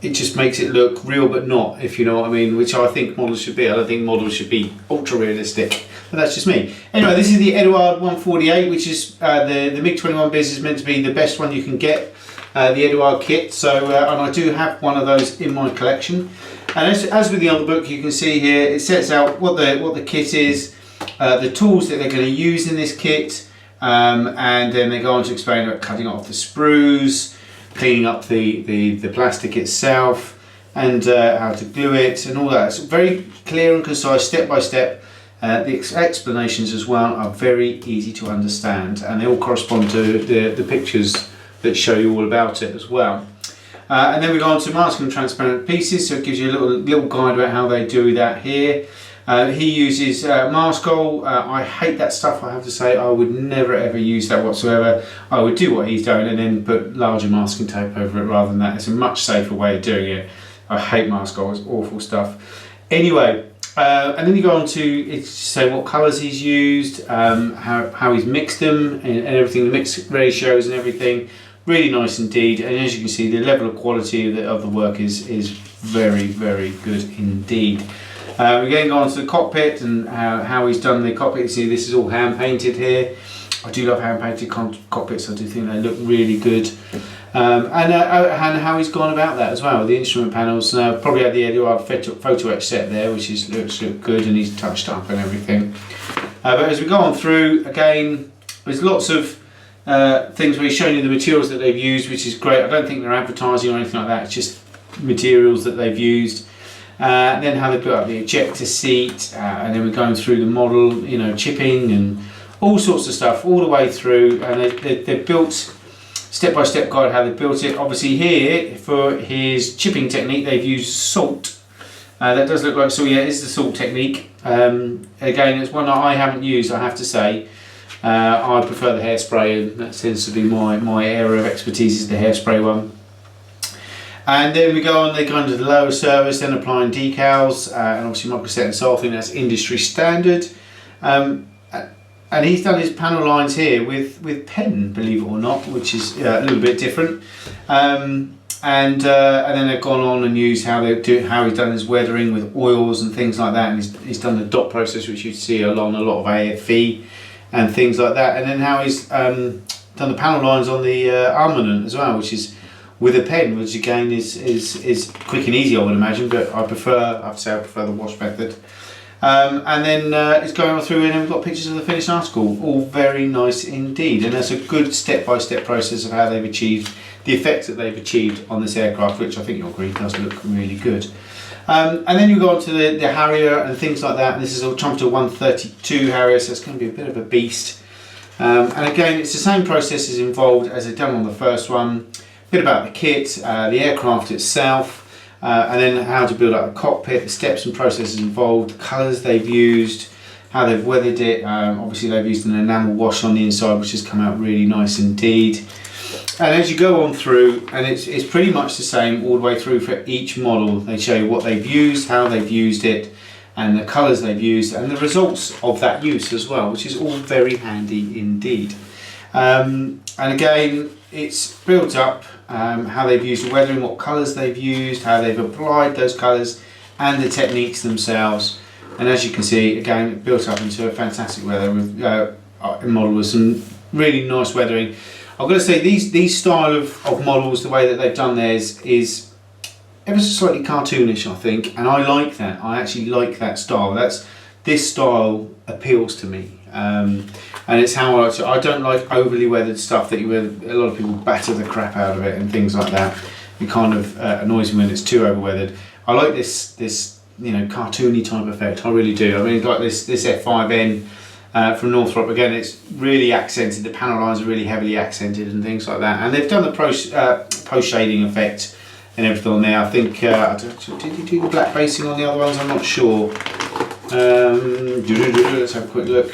Speaker 3: it just makes it look real but not, if you know what I mean, which I think models should be. I don't think models should be ultra realistic, but that's just me. Anyway, this is the Eduard 148, which is the MiG-21 biz is meant to be the best one you can get. The Eduard kit, so and I do have one of those in my collection. And as with the other book, you can see here it sets out what the kit is, the tools that they're going to use in this kit, and then they go on to explain about cutting off the sprues, cleaning up the plastic itself, and how to glue it and all that. It's very clear and concise, step by step. The explanations as well are very easy to understand, and they all correspond to the pictures that show you all about it as well. And then we go on to masking and transparent pieces, so it gives you a little guide about how they do that here. He uses Maskol. I hate that stuff, I have to say. I would never ever use that whatsoever. I would do what he's doing and then put larger masking tape over it rather than that. It's a much safer way of doing it. I hate Maskol, it's awful stuff. Anyway, And then you go on to say what colours he's used, how he's mixed them, and everything, the mix ratios and everything. Really nice indeed. And as you can see, the level of quality of the work is very, very good indeed. We're going to go on to the cockpit and how he's done the cockpit. You see, this is all hand painted here. I do love hand painted cockpits. I do think they look really good. And how he's gone about that as well. The instrument panels probably had the Eduard photo etch set there, which looks good, and he's touched up and everything. But as we go on through, again, there's lots of things where he's showing you the materials that they've used, which is great. I don't think they're advertising or anything like that. It's just materials that they've used. And then how they put up the ejector seat, and then we're going through the model, you know, chipping and all sorts of stuff all the way through. And they've built step-by-step guide how they built it. Obviously here for his chipping technique they've used salt. That does look like salt. Yeah, it's the salt technique. Again, it's one that I haven't used, I have to say. I prefer the hairspray, and that tends to be my area of expertise is the hairspray one. And then we go on, they go into the lower surface, then applying decals, and obviously microset and so I think that's industry standard. And he's done his panel lines here with pen, believe it or not, which is a little bit different. And then they've gone on and used how he's done his weathering with oils and things like that. And he's done the dot process, which you see along a lot of AFE and things like that. And then how he's done the panel lines on the armament as well, which is with a pen, which again is quick and easy, I would imagine. But I have to say I prefer the wash method. And then it's going on through, and then we've got pictures of the finished article, all very nice indeed. And that's a good step-by-step process of how they've achieved the effects that they've achieved on this aircraft, which I think you'll agree does look really good. And then you go on to the Harrier and things like that. And this is a Trumpeter 132 Harrier, so it's going to be a bit of a beast. And again, it's the same processes involved as they've done on the first one. A bit about the kit, the aircraft itself. And then how to build up the cockpit, the steps and processes involved, the colours they've used, how they've weathered it. Obviously they've used an enamel wash on the inside, which has come out really nice indeed. And as you go on through, and it's pretty much the same all the way through for each model. They show you what they've used, how they've used it, and the colours they've used, and the results of that use as well, which is all very handy indeed. And again, it's built up how they've used the weathering, what colours they've used, how they've applied those colours, and the techniques themselves. And as you can see, again, it built up into a fantastic weather with model with some really nice weathering. I've got to say, these style of models, the way that they've done theirs is ever so slightly cartoonish, I think, and I like that. I actually like that style. This style appeals to me. And it's how I don't like overly weathered stuff that a lot of people batter the crap out of it and things like that. It kind of annoys me when it's too over weathered. I like this you know, cartoony type effect. I really do. I mean, like this F5N from Northrop, again, it's really accented. The panel lines are really heavily accented and things like that. And they've done the post shading effect and everything on there. I think did you do the black basing on the other ones? I'm not sure. Let's have a quick look.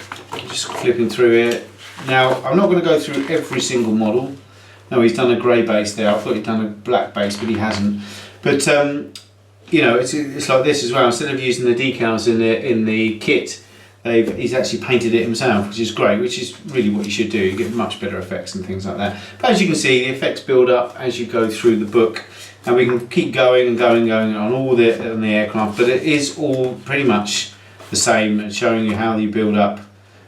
Speaker 3: Just flipping through it. Now, I'm not going to go through every single model. No, he's done a grey base there. I thought he'd done a black base, but he hasn't. But you know, it's like this as well. Instead of using the decals in the kit, he's actually painted it himself, which is great. Which is really what you should do. You get much better effects and things like that. But as you can see, the effects build up as you go through the book, and we can keep going and going on all the aircraft. But it is all pretty much the same, and showing you how you build up,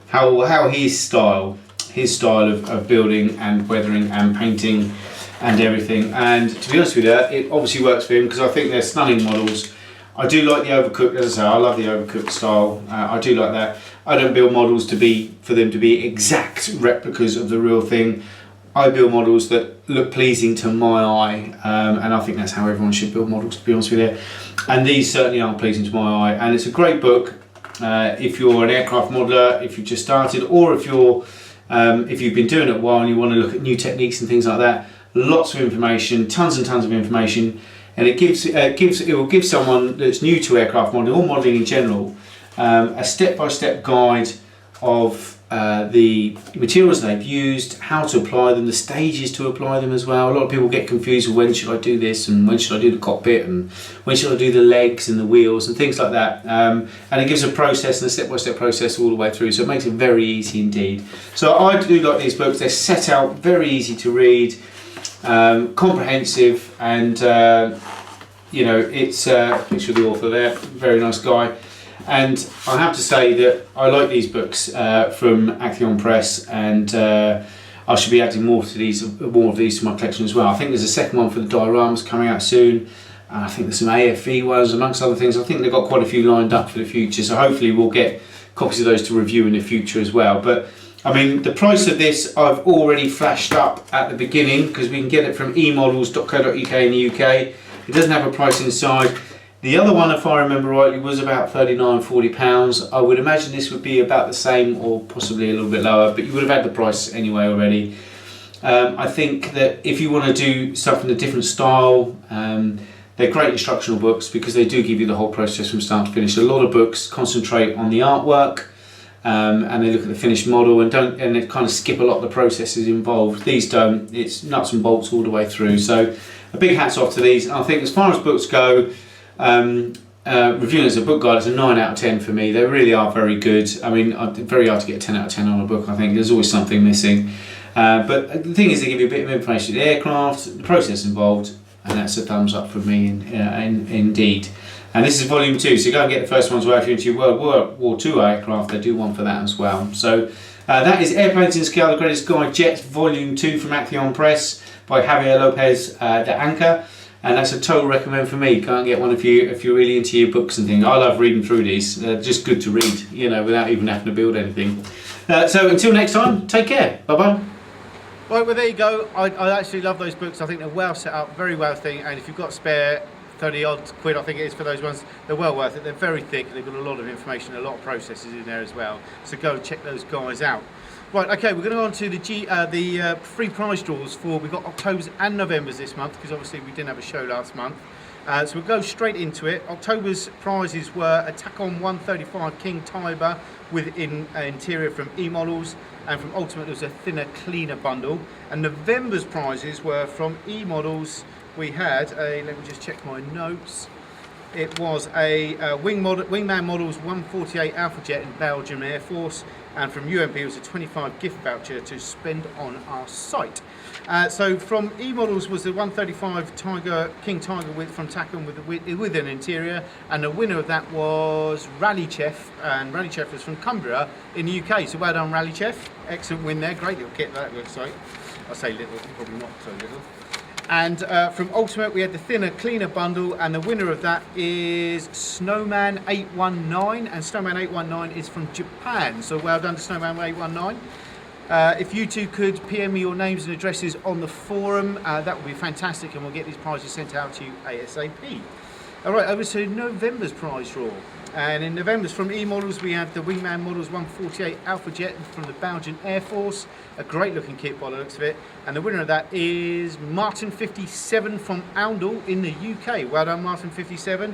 Speaker 3: how his style of building and weathering and painting and everything. And to be honest with you, it obviously works for him, because I think they're stunning models. I do like the overcooked, as I say, I love the overcooked style. I do like that. I don't build models for them to be exact replicas of the real thing. I build models that look pleasing to my eye, and I think that's how everyone should build models, to be honest with you. And these certainly are pleasing to my eye, and it's a great book. If you're an aircraft modeler, if you've just started, or if you've been doing it a while and you want to look at new techniques and things like that, lots of information, tons and tons of information, and it will give someone that's new to aircraft modeling or modeling in general a step-by-step guide of the materials they've used, how to apply them, the stages to apply them as well. A lot of people get confused with when should I do this and when should I do the cockpit and when should I do the legs and the wheels and things like that. And it gives a process and a step-by-step process all the way through, so it makes it very easy indeed. So I do like these books. They're set out very easy to read, comprehensive, and you know, it's a picture of the author there, very nice guy. And I have to say that I like these books from Action Press, and I should be adding more of these to my collection as well. I think there's a second one for the dioramas coming out soon. I think there's some AFE ones amongst other things. I think they've got quite a few lined up for the future, so hopefully we'll get copies of those to review in the future as well. But I mean, the price of this I've already flashed up at the beginning, because we can get it from emodels.co.uk in the UK. It doesn't have a price inside. The other one, if I remember rightly, was about £39–40. I would imagine this would be about the same, or possibly a little bit lower, but you would have had the price anyway already. I think that if you want to do stuff in a different style, they're great instructional books because they do give you the whole process from start to finish. A lot of books concentrate on the artwork, and they look at the finished model and they kind of skip a lot of the processes involved. These don't. It's nuts and bolts all the way through. So a big hats off to these. I think as far as books go, reviewing as a book guide, it's a 9 out of 10 for me. They really are very good. I mean, it's very hard to get a 10 out of 10 on a book. I think there's always something missing. But the thing is, they give you a bit of information on the aircraft, the process involved, and that's a thumbs up from me indeed. And this is volume 2, so go and get the first ones where if you're into your World War II aircraft, they do one for that as well. So that is Airplanes in Scale, The Greatest Guide Jets, volume 2 from Action Press by Javier Lopez de Anca. And that's a total recommend for me. Go and get one if you're really into your books and things. I love reading through these. They're just good to read, you know, without even having to build anything. So until next time, take care. Bye-bye.
Speaker 1: Right, well there you go. I actually love those books. I think they're well set up, very well thing, and if you've got spare 30 odd quid, I think it is, for those ones, they're well worth it. They're very thick, they've got a lot of information, a lot of processes in there as well. So go check those guys out. Right, okay, we're going to go on to the free prize draws for, we've got October's and November's this month, because obviously we didn't have a show last month. So we'll go straight into it. October's prizes were a Tacon 135 King Tiber with interior from E-Models, and from Ultimate there was a thinner, cleaner bundle. And November's prizes were from E-Models. We had a, let me just check my notes. It was a Wingman Models 148 Alpha Jet in Belgium Air Force, and from UMP it was a 25 gift voucher to spend on our site. So from E-Models was the 135 King Tiger from Tacon with an interior, and the winner of that was Rally Chef, and Rally Chef was from Cumbria in the UK. So well done, Rally Chef. Excellent win there. Great little kit that looks like. I say little, probably not so little. And from Ultimate we had the thinner, cleaner bundle, and the winner of that is Snowman 819, and Snowman 819 is from Japan. So well done to Snowman 819. If you two could PM me your names and addresses on the forum, that would be fantastic, and we'll get these prizes sent out to you ASAP. Alright, over to November's prize draw. And in November's from E-Models we had the Wingman Models 148 Alpha Jet from the Belgian Air Force. A great looking kit by the looks of it. And the winner of that is Martin 57 from Oundle in the UK. Well done, Martin 57.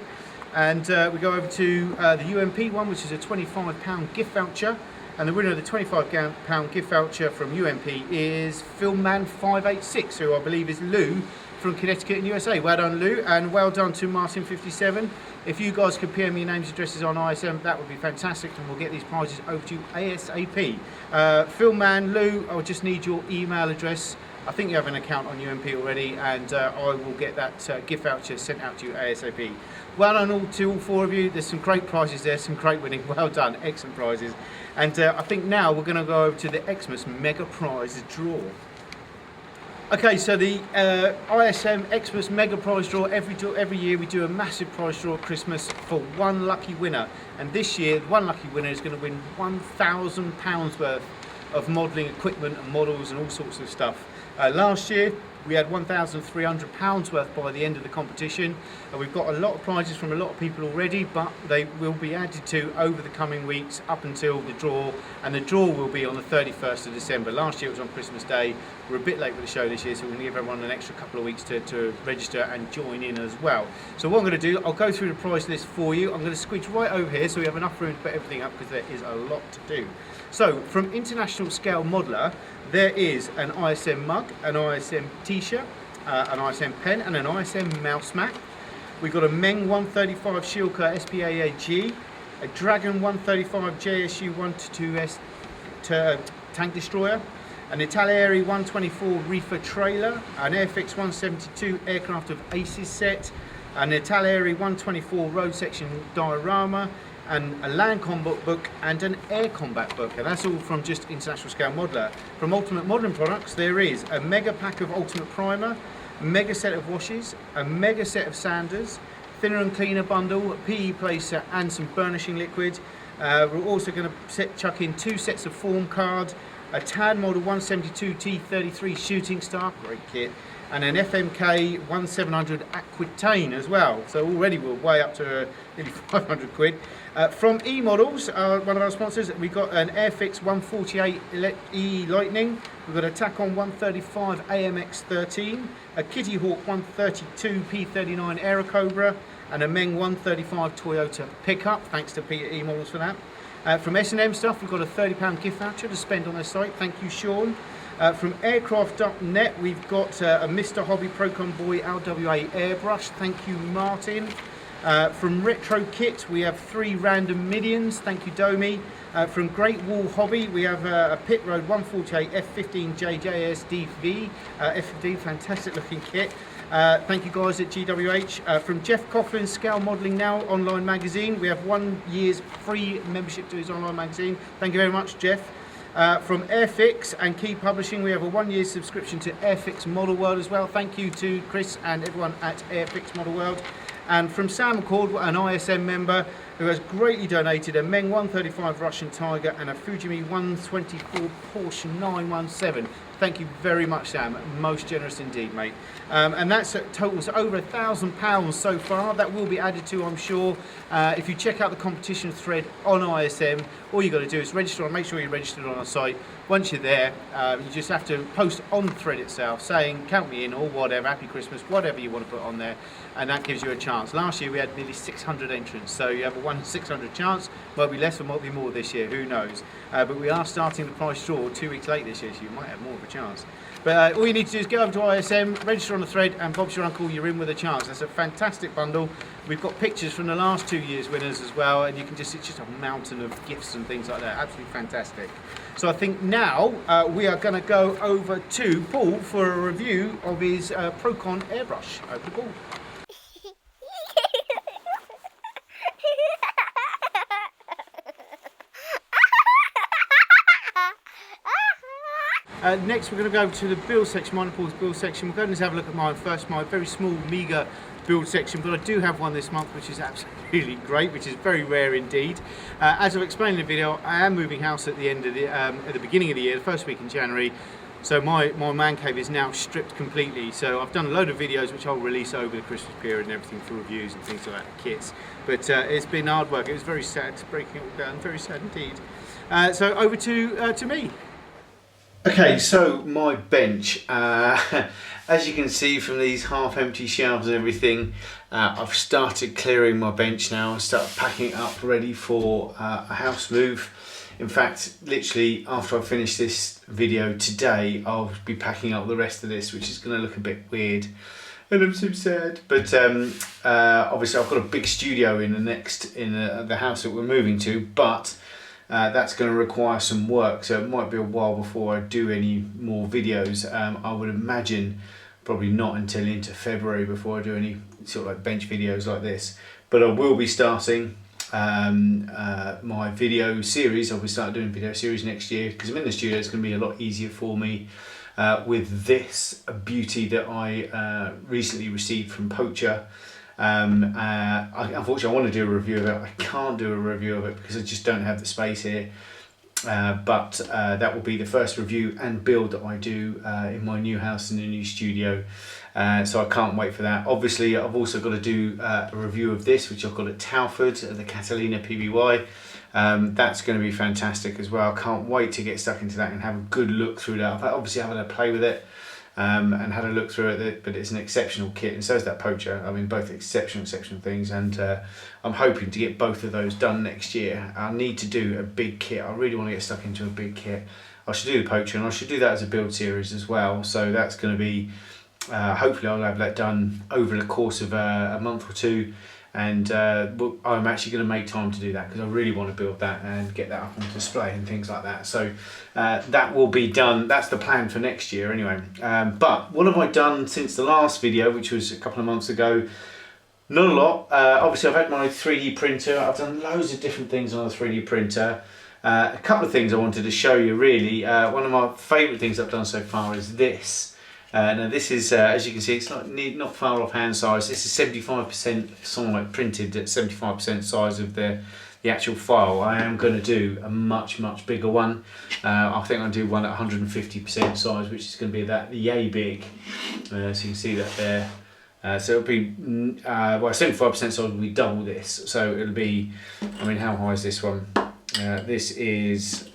Speaker 1: And we go over to the UMP one, which is a £25 gift voucher. And the winner of the £25 gift voucher from UMP is Filmman 586, who I believe is Lou from Connecticut in USA. Well done, Lou, and well done to Martin 57. If you guys could PM me your names and addresses on ISM, that would be fantastic, and we'll get these prizes over to you ASAP. Filmman, Lou, I'll just need your email address. I think you have an account on UMP already, and I will get that gift voucher sent out to you ASAP. Well done to all four of you. There's some great prizes there, some great winning. Well done, excellent prizes. And I think now we're going to go over to the Xmas Mega Prize draw. Okay, so the ISM Xmas Mega Prize draw, every year we do a massive prize draw at Christmas for one lucky winner. And this year, one lucky winner is going to win £1,000 worth of modelling equipment and models and all sorts of stuff. Last year, We had £1,300 worth by the end of the competition. We've got a lot of prizes from a lot of people already, but they will be added to over the coming weeks up until the draw, and the draw will be on the 31st of December. Last year it was on Christmas Day. We're a bit late with the show this year, so we're going to give everyone an extra couple of weeks to register and join in as well. So what I'm going to do, I'll go through the prize list for you. I'm going to squeeze right over here so we have enough room to put everything up, because there is a lot to do. So from International Scale Modeler, there is an ISM mug, an ISM t-shirt, an ISM pen and an ISM mouse mat. We've got a Meng 135 Shilka SPAAG, a Dragon 135 JSU 122S tank destroyer, an Italieri 124 reefer trailer, an Airfix 172 aircraft of aces set, an Italieri 124 road section diorama, and a land combat book and an air combat book, and that's all from just International Scale Modeler. From Ultimate Modelling Products, there is a mega pack of Ultimate Primer, a mega set of washes, a mega set of sanders, thinner and cleaner bundle, PE placer and some burnishing liquid. We're also going to chuck in 2 sets of form cards, a TAD Model 172 T33 shooting star, great kit, and an FMK 1700 Aquitaine as well. So already we're way up to nearly 500 quid. From E-Models, one of our sponsors, we've got an Airfix 148 E Lightning, we've got a Tacon 135 AMX 13, a Kitty Hawk 132 P39 Aerocobra, and a Meng 135 Toyota pickup, thanks to Peter E-Models for that. From S&M stuff, we've got a £30 gift voucher to spend on their site, thank you Sean. From aircraft.net, we've got a Mr. Hobby Procon Boy LWA airbrush, thank you Martin. From Retro Kit, we have 3 random Midians, thank you Domi. From Great Wall Hobby, we have a Pit Road 148 F15 JJSDV, F15, fantastic looking kit. Thank you guys at GWH. From Jeff Coughlin, Scale Modelling Now online magazine, we have 1 year's free membership to his online magazine. Thank you very much, Jeff. From Airfix and Key Publishing, we have a 1 year subscription to Airfix Model World as well. Thank you to Chris and everyone at Airfix Model World. And from Sam McCord, an ISM member who has greatly donated a Meng 135 Russian Tiger and a Fujimi 124 Porsche 917. Thank you very much, Sam. Most generous indeed, mate. And that's totals over £1,000 so far. That will be added to, I'm sure. If you check out the competition thread on ISM, all you got to do is register on. Make sure you're registered on our site. Once you're there, you just have to post on the thread itself, saying "Count me in" or whatever, Happy Christmas, whatever you want to put on there, and that gives you a chance. Last year we had nearly 600 entrants, so you have a 1 in 600 chance. Might be less or might be more this year. Who knows? But we are starting the prize draw 2 weeks late this year, so you might have more of a chance. But all you need to do is go over to ISM, register on the thread, and Bob's your uncle, you're in with a chance. That's a fantastic bundle. We've got pictures from the last 2 years' winners as well, and you can just, it's just a mountain of gifts and things like that. Absolutely fantastic. So I think now we are going to go over to Paul for a review of his Procon airbrush. Over to Paul. Next we're going to go to the build section, mine and Paul's build section. We're going to have a look at mine first, my very small MEGA build section, but I do have one this month which is absolutely great, which is very rare indeed. As I've explained in the video, I am moving house at the end of at the beginning of the year, the first week in January. So my man cave is now stripped completely. So I've done a load of videos which I'll release over the Christmas period and everything for reviews and things like that, kits. But it's been hard work. It was very sad breaking it all down, very sad indeed. So over to me. Okay, so my bench, as you can see from these half empty shelves and everything, I've started clearing my bench now. I started packing it up ready for a house move. In fact, literally after I finish this video today, I'll be packing up the rest of this, which is going to look a bit weird. And I'm so sad. But obviously I've got a big studio in the house that we're moving to, but that's going to require some work, so it might be a while before I do any more videos. I would imagine probably not until into February before I do any sort of like bench videos like this. But I will be starting my video series. I'll be starting doing video series next year because I'm in the studio. It's going to be a lot easier for me with this beauty that I recently received from Poacher. Unfortunately I want to do a review of it. I can't do a review of it because I just don't have the space here. but that will be the first review and build that I do in my new house in the new studio. So I can't wait for that. Obviously, I've also got to do a review of this, which I've got at Talford, the Catalina PBY. That's going to be fantastic as well. I can't wait to get stuck into that and have a good look through that. I've obviously having a play with it and had a look through it, but it's an exceptional kit, and so is that Poacher. I mean, both exceptional things, and I'm hoping to get both of those done next year. I need to do a big kit. I really want to get stuck into a big kit. I should do the Poacher, and I should do that as a build series as well. So that's going to be, hopefully I'll have that done over the course of a month or two. And I'm actually going to make time to do that because I really want to build that and get that up on display and things like that. So that will be done. That's the plan for next year anyway. But what have I done since the last video, which was a couple of months ago? Not a lot. Obviously I've had my 3D printer. I've done loads of different things on the 3D printer. A couple of things I wanted to show you really. One of my favourite things I've done so far is this. Now this is, as you can see, it's not far off hand size. This is 75% size, printed at 75% size of the actual file. I am going to do a much bigger one. I think I'll do one at 150% size, which is going to be that yay big. So you can see that there. So it'll be, well, 75% size will be double this. So it'll be, I mean, how high is this one? This is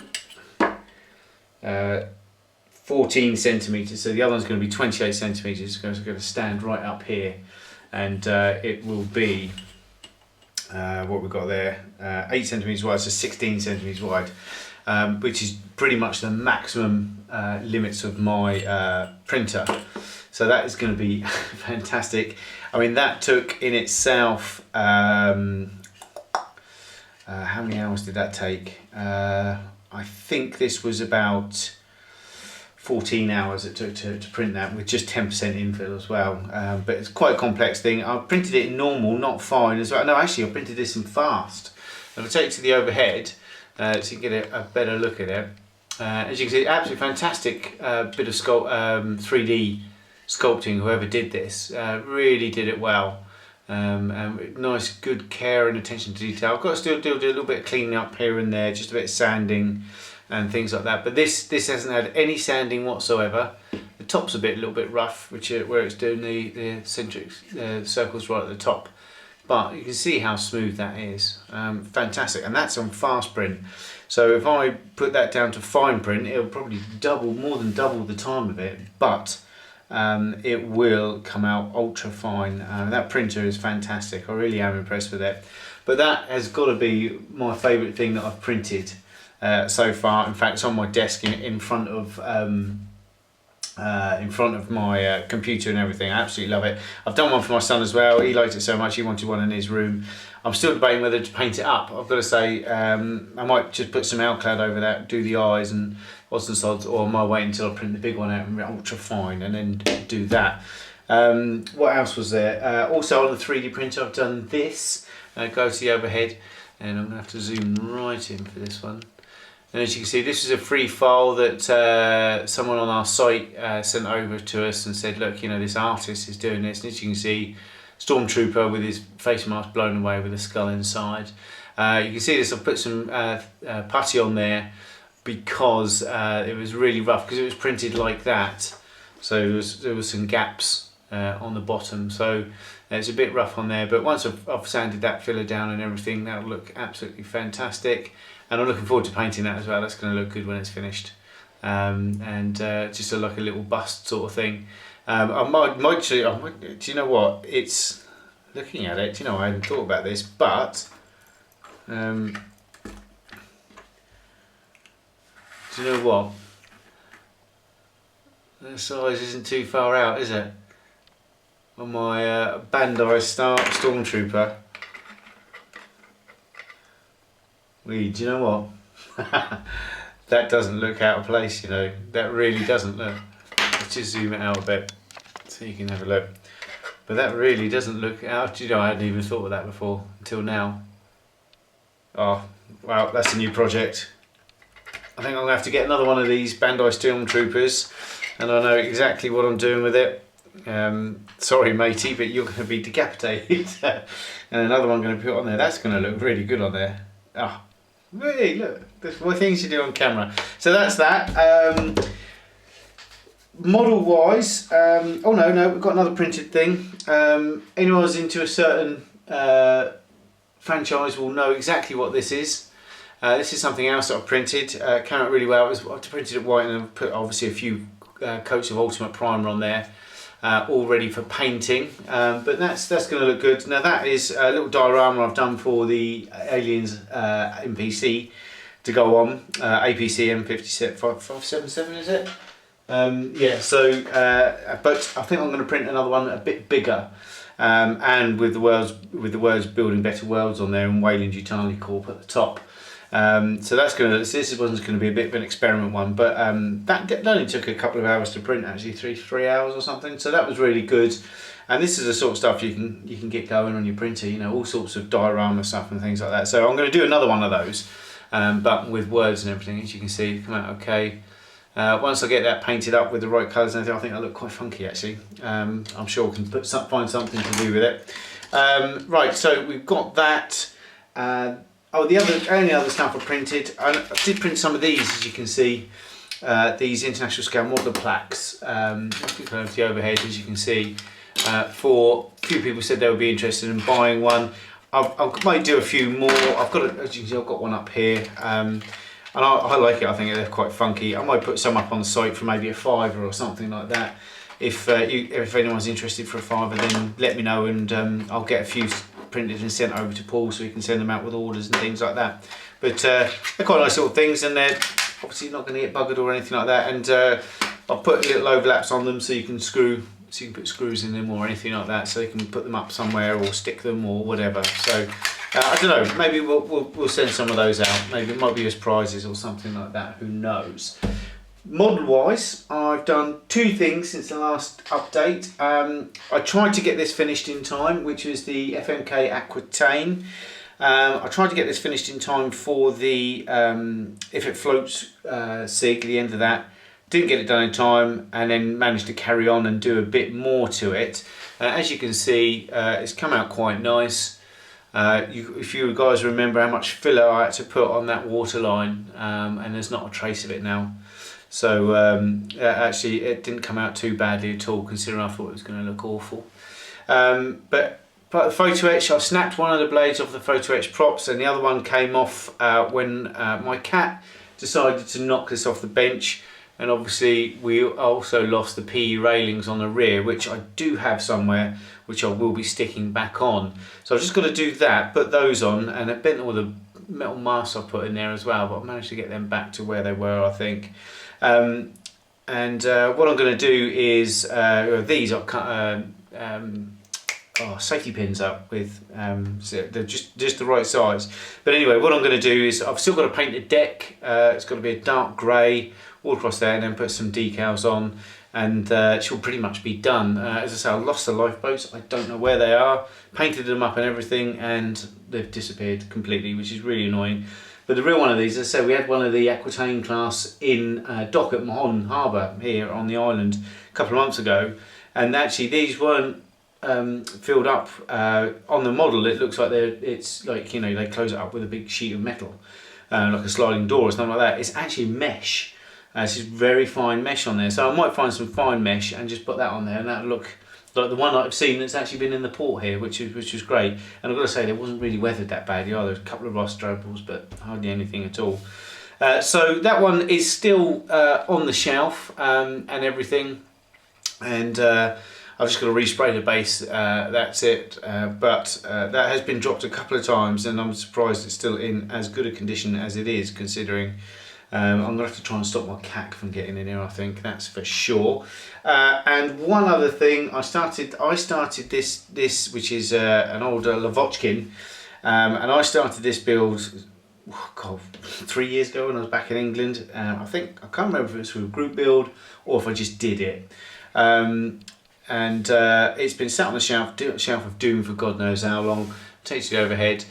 Speaker 1: 14 centimeters, so the other one's going to be 28 centimeters. It's going to stand right up here, and it will be what we've got there, 8 centimeters wide, so 16 centimeters wide, which is pretty much the maximum limits of my printer. So that is going to be fantastic. I mean, that took in itself, how many hours did that take? I think this was about 14 hours it took to print that, with just 10% infill as well. But it's quite a complex thing. I printed it in normal, not fine as well. No, actually I printed this in fast. And I'll take it to the overhead so you can get a better look at it. As you can see, absolutely fantastic bit of 3D sculpting. Whoever did this really did it well. And nice, good care and attention to detail. I've got to still do a little bit of cleaning up here and there, just a bit of sanding and things like that, but this hasn't had any sanding whatsoever. The top's a little bit rough, which where it's doing the centric circles right at the top, but you can see how smooth that is. Fantastic, and that's on fast print. So if I put that down to fine print, it'll probably more than double the time of it, but it will come out ultra fine. That printer is fantastic. I really am impressed with it. But that has got to be my favourite thing that I've printed so far. In fact, it's on my desk in front of my computer and everything. I absolutely love it. I've done one for my son as well. He liked it so much he wanted one in his room. I'm still debating whether to paint it up. I've got to say, I might just put some alclad over that, do the eyes and odds and sods, or I might wait until I print the big one out and ultra fine and then do that. What else was there? Also on the 3D printer I've done this. Go to the overhead, and I'm going to have to zoom right in for this one. And as you can see, this is a free file that someone on our site sent over to us and said, look, you know, this artist is doing this. And as you can see, Stormtrooper with his face mask blown away with a skull inside. You can see this, I've put some putty on there because it was really rough, because it was printed like that. So there was some gaps on the bottom. So it's a bit rough on there, but once I've sanded that filler down and everything, that'll look absolutely fantastic. And I'm looking forward to painting that as well. That's going to look good when it's finished. Just like a little bust sort of thing. I might, do you know what? It's, looking at it, you know, I hadn't thought about this, but do you know what? The size isn't too far out, is it? On my Bandai Stormtrooper. Do you know what? That doesn't look out of place, you know. That really doesn't look. Let's just zoom it out a bit so you can have a look. But that really doesn't look out. You know, I hadn't even thought of that before until now. Oh, well, that's a new project. I think I'm going to have to get another one of these Bandai Stormtroopers, and I know exactly what I'm doing with it. Sorry matey, but you're going to be decapitated. And another one I'm going to put on there. That's going to look really good on there. Oh,
Speaker 3: Really, look, there's more things you do on camera. So that's that. Model wise, oh no, we've got another printed thing. Anyone who's into a certain franchise will know exactly what this is. This is something else that I've printed. Came out really well. I've printed it white and I've put obviously a few coats of Ultimate Primer on there, all ready for painting. But that's going to look good. Now that is a little diorama I've done for the Aliens NPC to go on. APC M577 is it? Yeah. So, but I think I'm going to print another one a bit bigger. And with the words "Building Better Worlds" on there and Weyland-Yutani Corp at the top. So that's this one's going to be a bit of an experiment one, but that only took a couple of hours to print, actually, three hours or something. So that was really good. And this is the sort of stuff you can get going on your printer. You know, all sorts of diorama stuff and things like that. So I'm going to do another one of those, but with words and everything. As you can see, come out okay. Once I get that painted up with the right colours and everything, I think that'll look quite funky actually. I'm sure we can find something to do with it. Right, so we've got that. Oh, the only other stuff I printed, I did print some of these, as you can see, these international scale model plaques. The overhead, as you can see, for a few people said they would be interested in buying one. I might do a few more. As you can see, I've got one up here. And I like it. I think they're quite funky. I might put some up on the site for maybe a £5 or something like that. If anyone's interested for a £5, then let me know, and I'll get a few printed and sent over to Paul so he can send them out with orders and things like that. But they're quite nice little things, and they're obviously not going to get buggered or anything like that. And I'll put little overlaps on them so you can put screws in them or anything like that, so you can put them up somewhere or stick them or whatever. So. I don't know, maybe we'll send some of those out. Maybe it might be as prizes or something like that, who knows. Model wise, I've done two things since the last update. I tried to get this finished in time, which was the FMK Aquitaine. I tried to get this finished in time for the If It Floats SIG, the end of that. Didn't get it done in time, and then managed to carry on and do a bit more to it. As you can see, it's come out quite nice. If you guys remember how much filler I had to put on that waterline, and there's not a trace of it now. So actually it didn't come out too badly at all, considering I thought it was going to look awful. But the photo etch, I snapped one of the blades off the photo etch props, and the other one came off when my cat decided to knock this off the bench. And obviously we also lost the PE railings on the rear, which I do have somewhere, which I will be sticking back on. So I've just got to do that, put those on, and I bent all the metal masks I put in there as well, but I managed to get them back to where they were, I think. And what I'm going to do is, these I've cut safety pins up with, so they're just the right size. But anyway, what I'm going to do is, I've still got to paint the deck. It's got to be a dark grey all across there, and then put some decals on, and she'll pretty much be done. As I say, I lost the lifeboats. I don't know where they are. Painted them up and everything, and they've disappeared completely, which is really annoying. But the real one of these, as I say, we had one of the Aquitaine class in dock at Mahon Harbour here on the island a couple of months ago, and actually these weren't filled up on the model. It looks like it's like, you know, they close it up with a big sheet of metal, like a sliding door or something like that. It's actually mesh. This is very fine mesh on there, so I might find some fine mesh and just put that on there, and that'll look like the one I've seen that's actually been in the port here, which was great. And I've got to say, it wasn't really weathered that badly either. There's a couple of rust troubles, but hardly anything at all. So that one is still on the shelf and everything, and I've just got to respray the base. That's it. But that has been dropped a couple of times, and I'm surprised it's still in as good a condition as it is, considering. I'm going to have to try and stop my cat from getting in here, I think, that's for sure. And one other thing, I started this which is an old Lavochkin, and I started this build 3 years ago when I was back in England. I can't remember if it was through a group build or if I just did it. And it's been sat on the shelf of doom for God knows how long. Takes the overhead.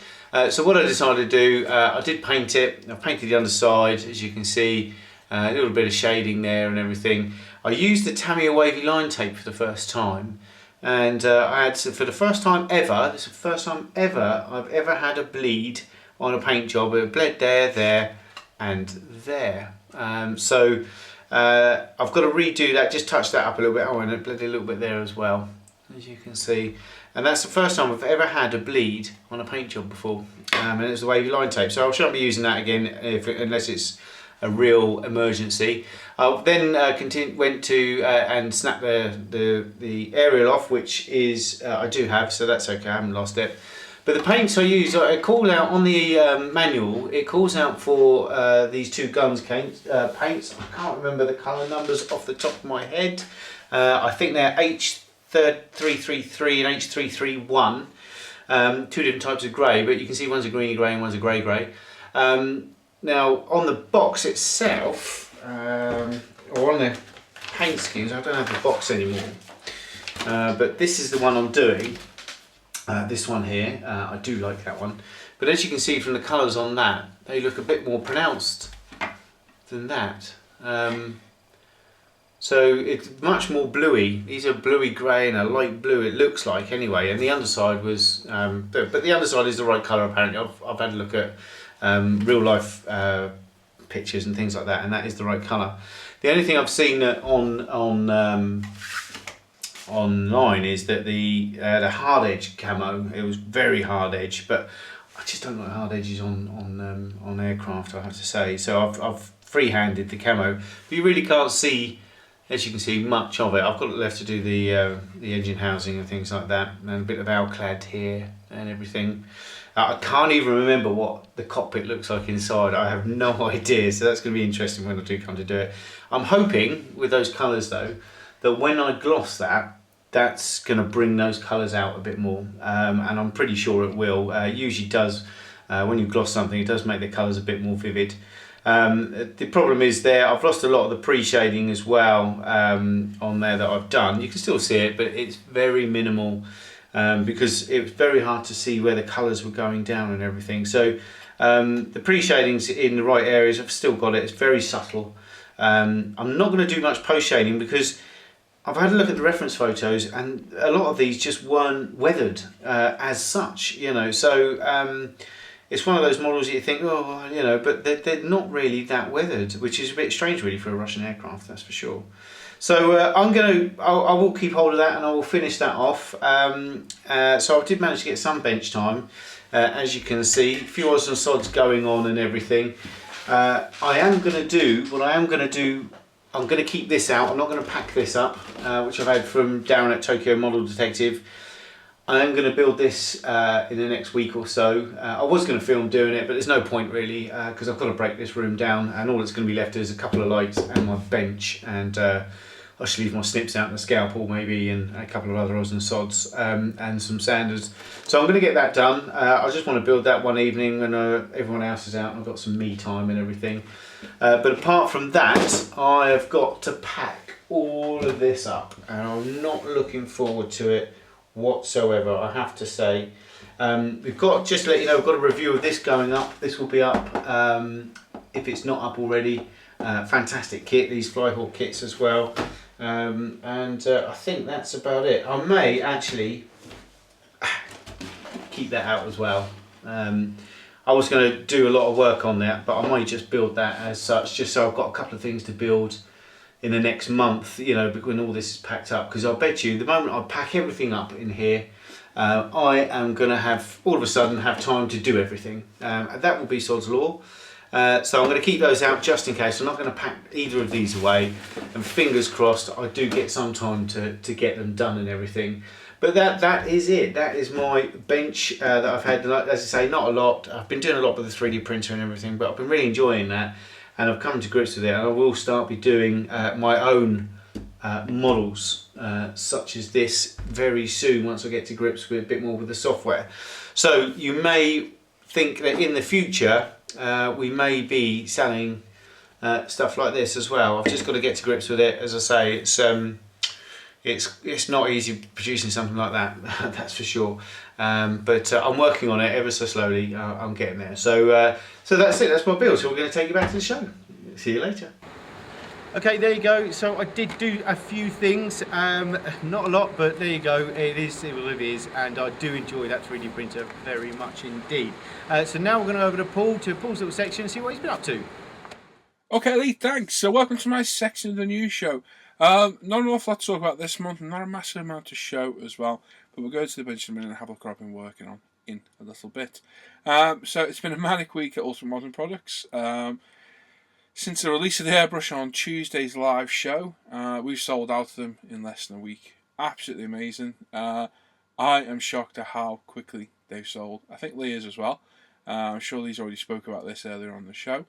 Speaker 3: So what I decided to do, I did paint it. I've painted the underside, as you can see, a little bit of shading there and everything. I used the Tamiya wavy line tape for the first time, and I had, for the first time ever, this is the first time ever I've ever had a bleed on a paint job. It bled there, and there. So I've got to redo that, just touch that up a little bit. Oh, and it bled a little bit there as well, as you can see. And that's the first time I've ever had a bleed on a paint job before. And it's the wavy line tape. So I shan't be using that again unless it's a real emergency. I then went to and snapped the aerial off, which is I do have, so that's okay, I haven't lost it. But the paints I use, I call out on the manual, it calls out for these two guns paints. I can't remember the colour numbers off the top of my head. I think they're H333 and H331. Two different types of grey, but you can see one's a greeny grey and one's a grey grey. Now on the box itself, or on the paint schemes, I don't have the box anymore, but this is the one I'm doing. This one here, I do like that one, but as you can see from the colours on that, they look a bit more pronounced than that. So it's much more bluey. These are bluey grey and a light blue, it looks like anyway, and the underside was, but the underside is the right colour apparently. I've had a look at real life pictures and things like that, and that is the right colour. The only thing I've seen online is that the hard edge camo, it was very hard edge, but I just don't like hard edges on aircraft, I have to say. So I've free-handed the camo, but you really can't see, as you can see, much of it. I've got left to do the engine housing and things like that, and a bit of alclad here and everything. I can't even remember what the cockpit looks like inside. I have no idea, so that's going to be interesting when I do come to do it. I'm hoping with those colours though, that when I gloss that, that's going to bring those colours out a bit more, and I'm pretty sure it will. It usually does, when you gloss something, it does make the colours a bit more vivid. The problem is there, I've lost a lot of the pre-shading as well on there that I've done. You can still see it, but it's very minimal because it was very hard to see where the colours were going down and everything. So the pre-shading's in the right areas, I've still got it, it's very subtle. I'm not going to do much post-shading because I've had a look at the reference photos and a lot of these just weren't weathered as such, you know, so it's one of those models that you think, oh, you know, but they're not really that weathered, which is a bit strange really for a Russian aircraft, that's for sure. So I will keep hold of that and I will finish that off. So I did manage to get some bench time, as you can see, a few odds and sods going on and everything. I am going to do, what I am going to do, I'm going to keep this out, I'm not going to pack this up, which I've had from Darren at Tokyo Model Detective. I am going to build this in the next week or so. I was going to film doing it, but there's no point really, because I've got to break this room down and all that's going to be left is a couple of lights and my bench, and I should leave my snips out and the scalpel maybe, and a couple of other odds and sods, and some sanders. So I'm going to get that done. I just want to build that one evening when everyone else is out and I've got some me time and everything. But apart from that, I have got to pack all of this up and I'm not looking forward to it whatsoever, I have to say. We've got, just to let you know, we've got a review of this going up. This will be up if it's not up already. Fantastic kit, these Flyhawk kits as well. I think that's about it. I may actually keep that out as well. I was going to do a lot of work on that, but I might just build that as such, just so I've got a couple of things to build in the next month, you know, when all this is packed up. Because I bet you, the moment I pack everything up in here, I am going to have, all of a sudden, have time to do everything. And that will be sod's law. So I'm going to keep those out just in case. I'm not going to pack either of these away. And fingers crossed, I do get some time to get them done and everything. But that is it. That is my bench that I've had, as I say, not a lot. I've been doing a lot with the 3D printer and everything, but I've been really enjoying that. And I've come to grips with it. And I will start be doing my own models, such as this, very soon, once I get to grips with a bit more with the software. So you may think that in the future, we may be selling stuff like this as well. I've just got to get to grips with it. As I say, it's not easy producing something like that, that's for sure. But I'm working on it ever so slowly. I'm getting there. So that's it. That's my build. So we're going to take you back to the show. See you later.
Speaker 1: Okay, there you go. So I did do a few things, not a lot, but there you go. It is what it is, and I do enjoy that 3D printer very much indeed. So now we're going to go over to Paul's little section and see what he's been up to.
Speaker 2: Okay, Lee, thanks. So welcome to my section of the news show. Not an awful lot to talk about this month, not a massive amount to show as well, but we'll go to the bench in a minute and have a look at what I've been working on in a little bit. So it's been a manic week at Ultimate Modern Products. Since the release of the airbrush on Tuesday's live show, we've sold out of them in less than a week. Absolutely amazing. I am shocked at how quickly they've sold. I think Lee is as well. I'm sure Lee's already spoke about this earlier on the show.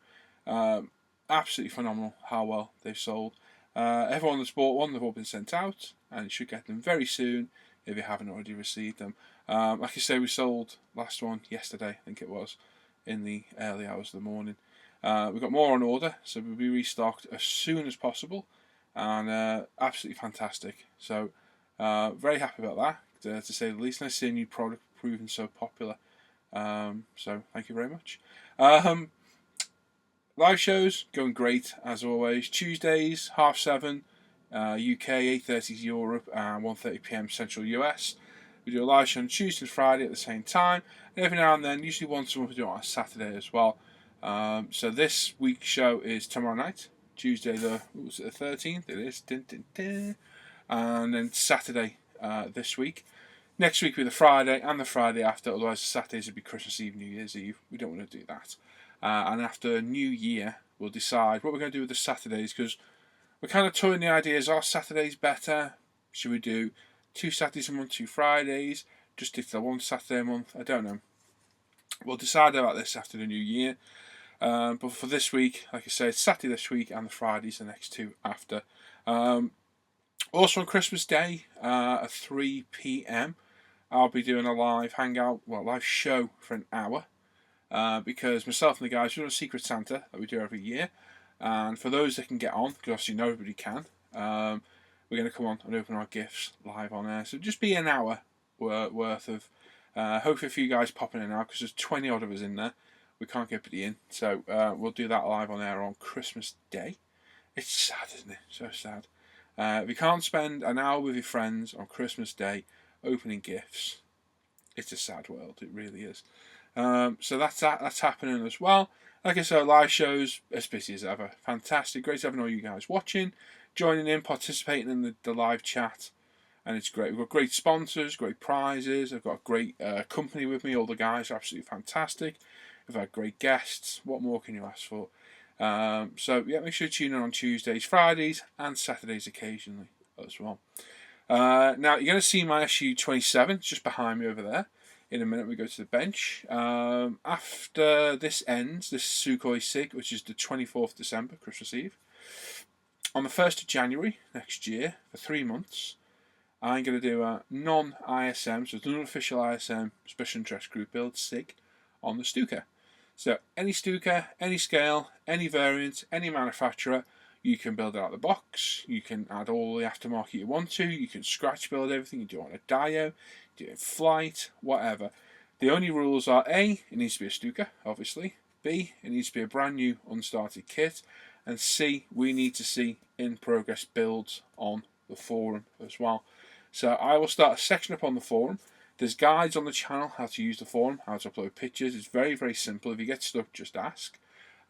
Speaker 2: Absolutely phenomenal how well they've sold. Everyone that's bought one, they've all been sent out, and you should get them very soon if you haven't already received them. Like I say, we sold last one yesterday, I think it was, in the early hours of the morning. We've got more on order, so we'll be restocked as soon as possible, and absolutely fantastic. So very happy about that, to say the least. Nice to see a new product proving so popular. So thank you very much. Live shows going great as always. Tuesdays 7:30 UK, 8:30 Europe, and 1:30 PM Central US. We do a live show on Tuesday and Friday at the same time, and every now and then, usually once a month, we do it on a Saturday as well. So this week's show is tomorrow night, Tuesday the 13th. It is, and then Saturday this week. Next week will be the Friday and the Friday after. Otherwise, the Saturdays would be Christmas Eve, New Year's Eve. We don't want to do that. And after New Year, we'll decide what we're going to do with the Saturdays, because we're kind of toying the ideas. Are Saturdays better? Should we do 2 Saturdays a month, 2 Fridays? Just stick to 1 Saturday a month? I don't know. We'll decide about this after the New Year. But for this week, like I said, it's Saturday this week and the Fridays the next 2 after. Also on Christmas Day at 3 PM, I'll be doing a live live show for an hour. Because myself and the guys, we're doing a Secret Santa that we do every year, and for those that can get on, because obviously not everybody can, we're going to come on and open our gifts live on air. So just be an hour worth of, hopefully a few guys popping in now, because there's 20 odd of us in there. We can't get everybody in, so we'll do that live on air on Christmas Day. It's sad, isn't it? So sad. If you can't spend an hour with your friends on Christmas Day opening gifts, it's a sad world. It really is. So that's happening as well. Like I said, live shows as busy as ever. Fantastic, great having all you guys watching, joining in, participating in the live chat, and it's great. We've got great sponsors, great prizes. I've got a great company with me. All the guys are absolutely fantastic. We've had great guests. What more can you ask for? So yeah, make sure you tune in on Tuesdays, Fridays, and Saturdays occasionally as well. Now you're going to see my SU-27 just behind me over there. In a minute we go to the bench. After this ends, this Sukhoi SIG, which is the 24th December, Christmas Eve, on the 1st of January next year, for 3 months, I'm going to do a non-ISM, so it's an unofficial ISM Special Interest Group build SIG on the Stuka. So any Stuka, any scale, any variant, any manufacturer, you can build it out of the box. You can add all the aftermarket you want to. You can scratch build everything. You do it on a Dio, do it in flight, whatever. The only rules are A, it needs to be a Stuka, obviously. B, it needs to be a brand new unstarted kit. And C, we need to see in progress builds on the forum as well. So I will start a section up on the forum. There's guides on the channel how to use the forum, how to upload pictures. It's very, very simple. If you get stuck, just ask.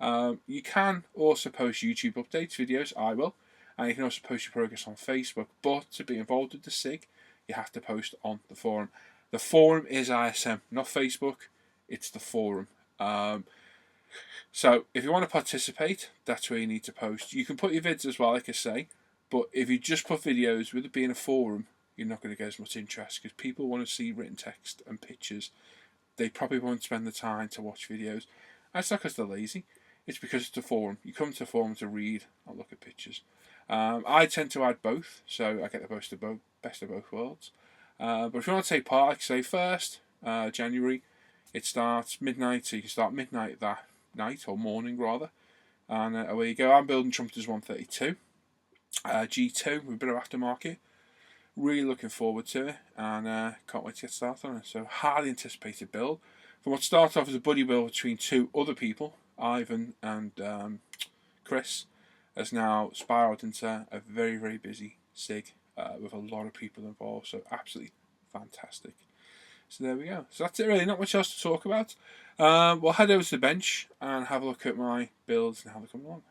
Speaker 2: You can also post YouTube updates, videos, I will, and you can also post your progress on Facebook, but to be involved with the SIG, you have to post on the forum. The forum is ISM, not Facebook, it's the forum. So if you want to participate, that's where you need to post. You can put your vids as well, like I say, but if you just put videos, with it being a forum, you're not going to get as much interest, because people want to see written text and pictures. They probably won't spend the time to watch videos. And it's not because they're lazy. It's because it's a forum. You come to a forum to read or look at pictures. I tend to add both, so I get the best of both worlds. But if you want to take part, like I say, 1st January, it starts midnight, so you can start midnight that night, or morning rather. And away you go. I'm building Trumpeters 132. G2 with a bit of aftermarket. Really looking forward to it, and can't wait to get started on it. So, highly anticipated build. From what started off as a buddy build between 2 other people, Ivan and Chris, has now spiraled into a very, very busy SIG with a lot of people involved. So absolutely fantastic. So there we go. So that's it really, not much else to talk about. We'll head over to the bench and have a look at my builds and how they come along.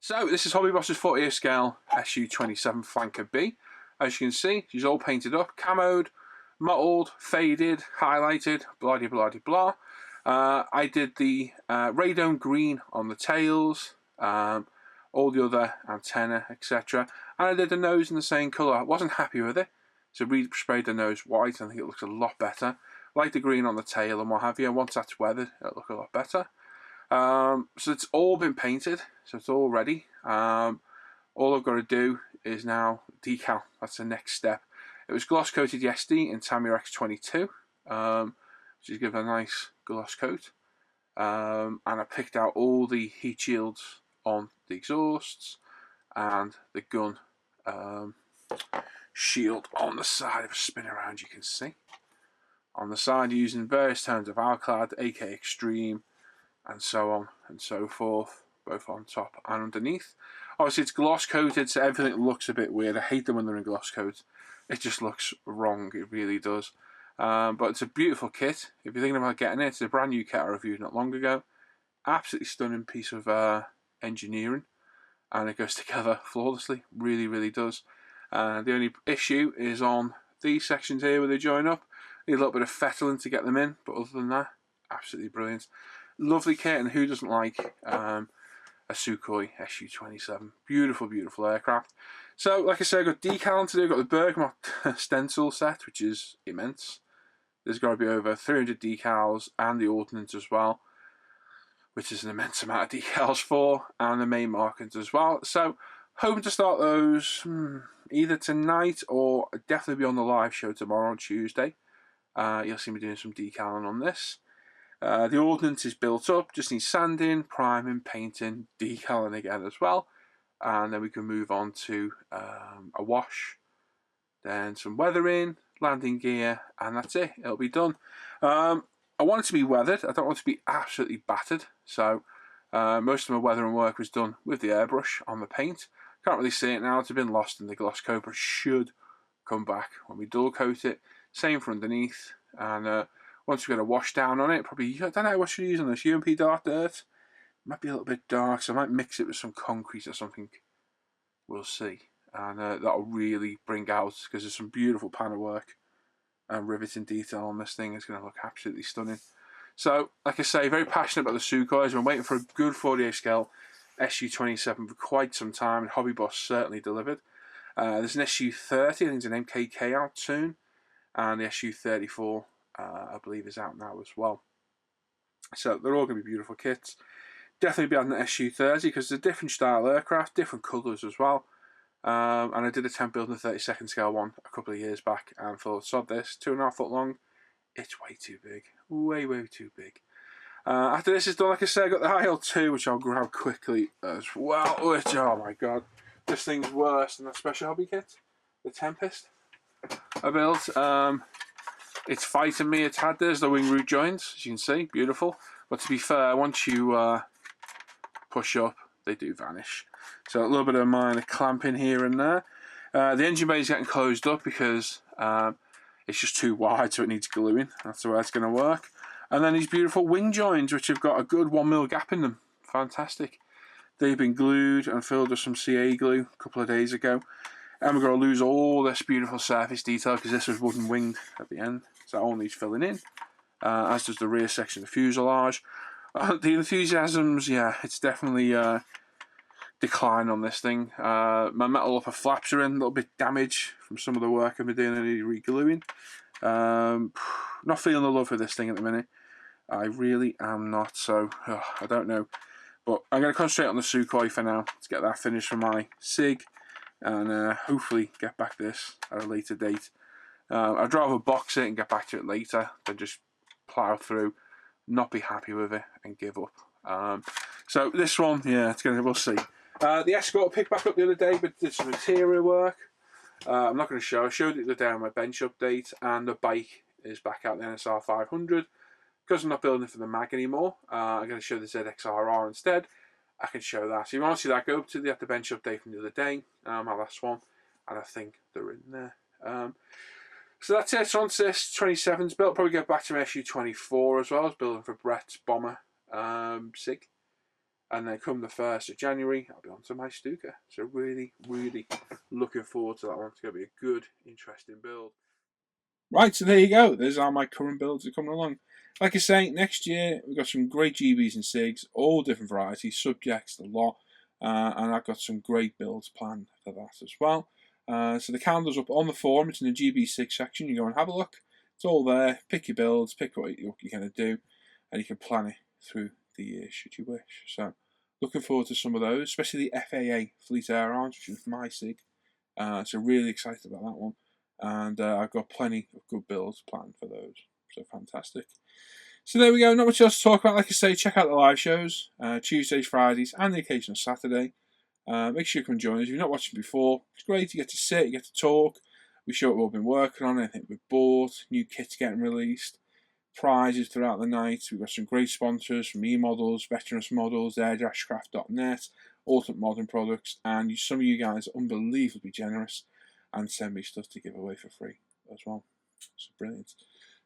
Speaker 2: So this is Hobby Boss's 48 scale SU27 Flanker B. As you can see, she's all painted up, camoed, mottled, faded, highlighted, blah de blah de blah. I did the radon green on the tails, all the other antenna, etc. And I did the nose in the same colour. I wasn't happy with it, so re-sprayed the nose white. I think it looks a lot better. Like the green on the tail and what have you. Once that's weathered, it'll look a lot better. So it's all been painted, so it's all ready. All I've got to do is now decal. That's the next step. It was gloss coated yesterday in Tamirex 22, which is given a nice gloss coat. And I picked out all the heat shields on the exhausts and the gun shield on the side. If I spin around, you can see. On the side, using various tones of Alclad, AK Extreme, and so on and so forth, both on top and underneath. Obviously it's gloss coated, so everything looks a bit weird. I hate them when they're in gloss coat. It just looks wrong, it really does. But it's a beautiful kit. If you're thinking about getting it, it's a brand new kit I reviewed not long ago. Absolutely stunning piece of engineering, and it goes together flawlessly, really, really does. The only issue is on these sections here where they join up. Need a little bit of fettling to get them in, but other than that, absolutely brilliant. Lovely kit, and who doesn't like a Sukhoi Su-27? Beautiful, beautiful aircraft. So, like I said, I've got decal to do. I've got the Bergamot stencil set, which is immense. There's got to be over 300 decals, and the ordnance as well, which is an immense amount of decals for, and the main markings as well. So, hoping to start those either tonight or definitely be on the live show tomorrow on Tuesday. You'll see me doing some decaling on this. The ordnance is built up, just needs sanding, priming, painting, decaling again as well. And then we can move on to a wash, then some weathering, landing gear, and that's it. It'll be done. I want it to be weathered. I don't want it to be absolutely battered. So most of my weathering work was done with the airbrush on the paint. Can't really see it now. It's been lost in the gloss coat, but should come back when we dual coat it. Same for underneath. And once we get a wash down on it, probably, I don't know what should I use on this, UMP dark dirt. Might be a little bit dark, so I might mix it with some concrete or something. We'll see. And that'll really bring out, because there's some beautiful panel work and riveting detail on this thing. It's going to look absolutely stunning. So, like I say, very passionate about the Sukhois. I've been waiting for a good 48 scale SU27 for quite some time, and Hobby Boss certainly delivered. There's an SU30, I think there's an MKK out soon, and the SU34, I believe, is out now as well. So they're all going to be beautiful kits. Definitely be on the SU30 because it's a different style aircraft, different colours as well. And I did attempt building a 32nd scale one a couple of years back and thought, sod this, 2.5 foot long, it's way too big. Way, way too big. After this is done, like I said, I got the IL-2, which I'll grab quickly as well. Which, oh my god, this thing's worse than the special hobby kit, the Tempest I built. It's fighting me a tad. There's the wing root joints, as you can see, beautiful. But to be fair, once you push up, they do vanish. So a little bit of minor clamping here and there. The engine bay is getting closed up because it's just too wide, so it needs gluing. That's the way it's going to work. And then these beautiful wing joins, which have got a good 1mm gap in them. Fantastic. They've been glued and filled with some CA glue a couple of days ago. And we're going to lose all this beautiful surface detail because this was wooden winged at the end. So that all needs filling in. As does the rear section of the fuselage. The enthusiasms, yeah, it's definitely decline on this thing. My metal upper flaps are in, a little bit damaged from some of the work I've been doing and re-gluing. Not feeling the love for this thing at the minute. I really am not, so I don't know. But I'm going to concentrate on the Sukhoi for now to get that finished for my SIG and hopefully get back this at a later date. I'd rather box it and get back to it later than just plough through, not be happy with it and give up. So this one, yeah, it's gonna, we'll see. The Escort I picked back up the other day, but did some interior work. I'm not going to show. I showed it the other day on my bench update, and the bike is back out, the NSR 500. Because I'm not building for the mag anymore, I'm going to show the ZXRR instead. I can show that. So if you want to see that, go up to the bench update from the other day, my last one, and I think they're in there. So that's it. So on to this 27s build. Probably go back to my SU-24 as well. I was building for Brett's Bomber SIG. And then come the 1st of January, I'll be on to my Stuka. So really, really looking forward to that one. It's going to be a good, interesting build. Right, so there you go. There's how my current builds are coming along. Like I say, next year we've got some great GBs and SIGs, all different varieties, subjects, the lot. And I've got some great builds planned for that as well. So the calendar's up on the forum. It's in the GB6 section. You go and have a look. It's all there. Pick your builds, pick what you're going to do, and you can plan it through the year should you wish. So looking forward to some of those, especially the FAA Fleet Air Arms, which is my SIG. So really excited about that one. And I've got plenty of good builds planned for those. So fantastic. So there we go. Not much else to talk about. Like I say, check out the live shows, Tuesdays, Fridays, and the occasional Saturday. Make sure you come join us. If you're not watching before, it's great. You get to sit, you get to talk. We show what we've been working on, anything we've bought, new kits getting released, prizes throughout the night. We've got some great sponsors from eModels, Veterans Models, Air-Craft.net, Ultimate Modern Products, and some of you guys are unbelievably generous and send me stuff to give away for free as well. So brilliant.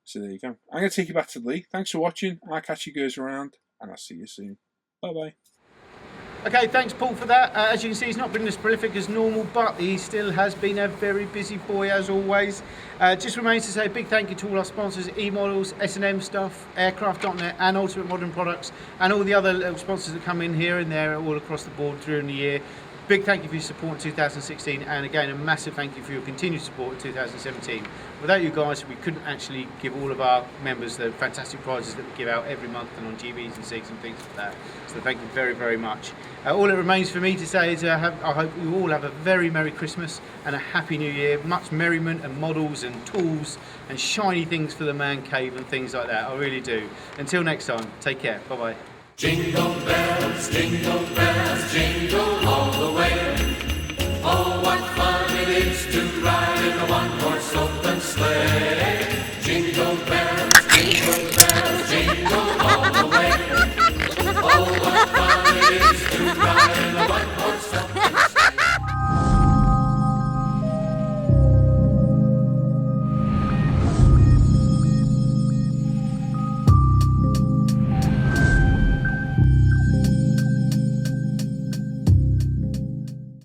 Speaker 2: So there you go. I'm going to take you back to Lee. Thanks for watching. I'll catch you guys around, and I'll see you soon. Bye-bye.
Speaker 1: Okay, thanks Paul for that. As you can see, he's not been as prolific as normal, but he still has been a very busy boy as always. Just remains to say a big thank you to all our sponsors, eModels, S&M Stuff, Aircraft.net and Ultimate Modern Products, and all the other little sponsors that come in here and there all across the board during the year. Big thank you for your support in 2016, and again a massive thank you for your continued support in 2017. Without you guys, we couldn't actually give all of our members the fantastic prizes that we give out every month and on GBs and SIGs and things like that. So thank you very, very much. All it remains for me to say is I hope you all have a very Merry Christmas and a Happy New Year. Much merriment and models and tools and shiny things for the man cave and things like that. I really do. Until next time, take care. Bye-bye.
Speaker 4: Jingle bells, jingle all the way. Oh, what fun it is to ride in a one-horse open sleigh.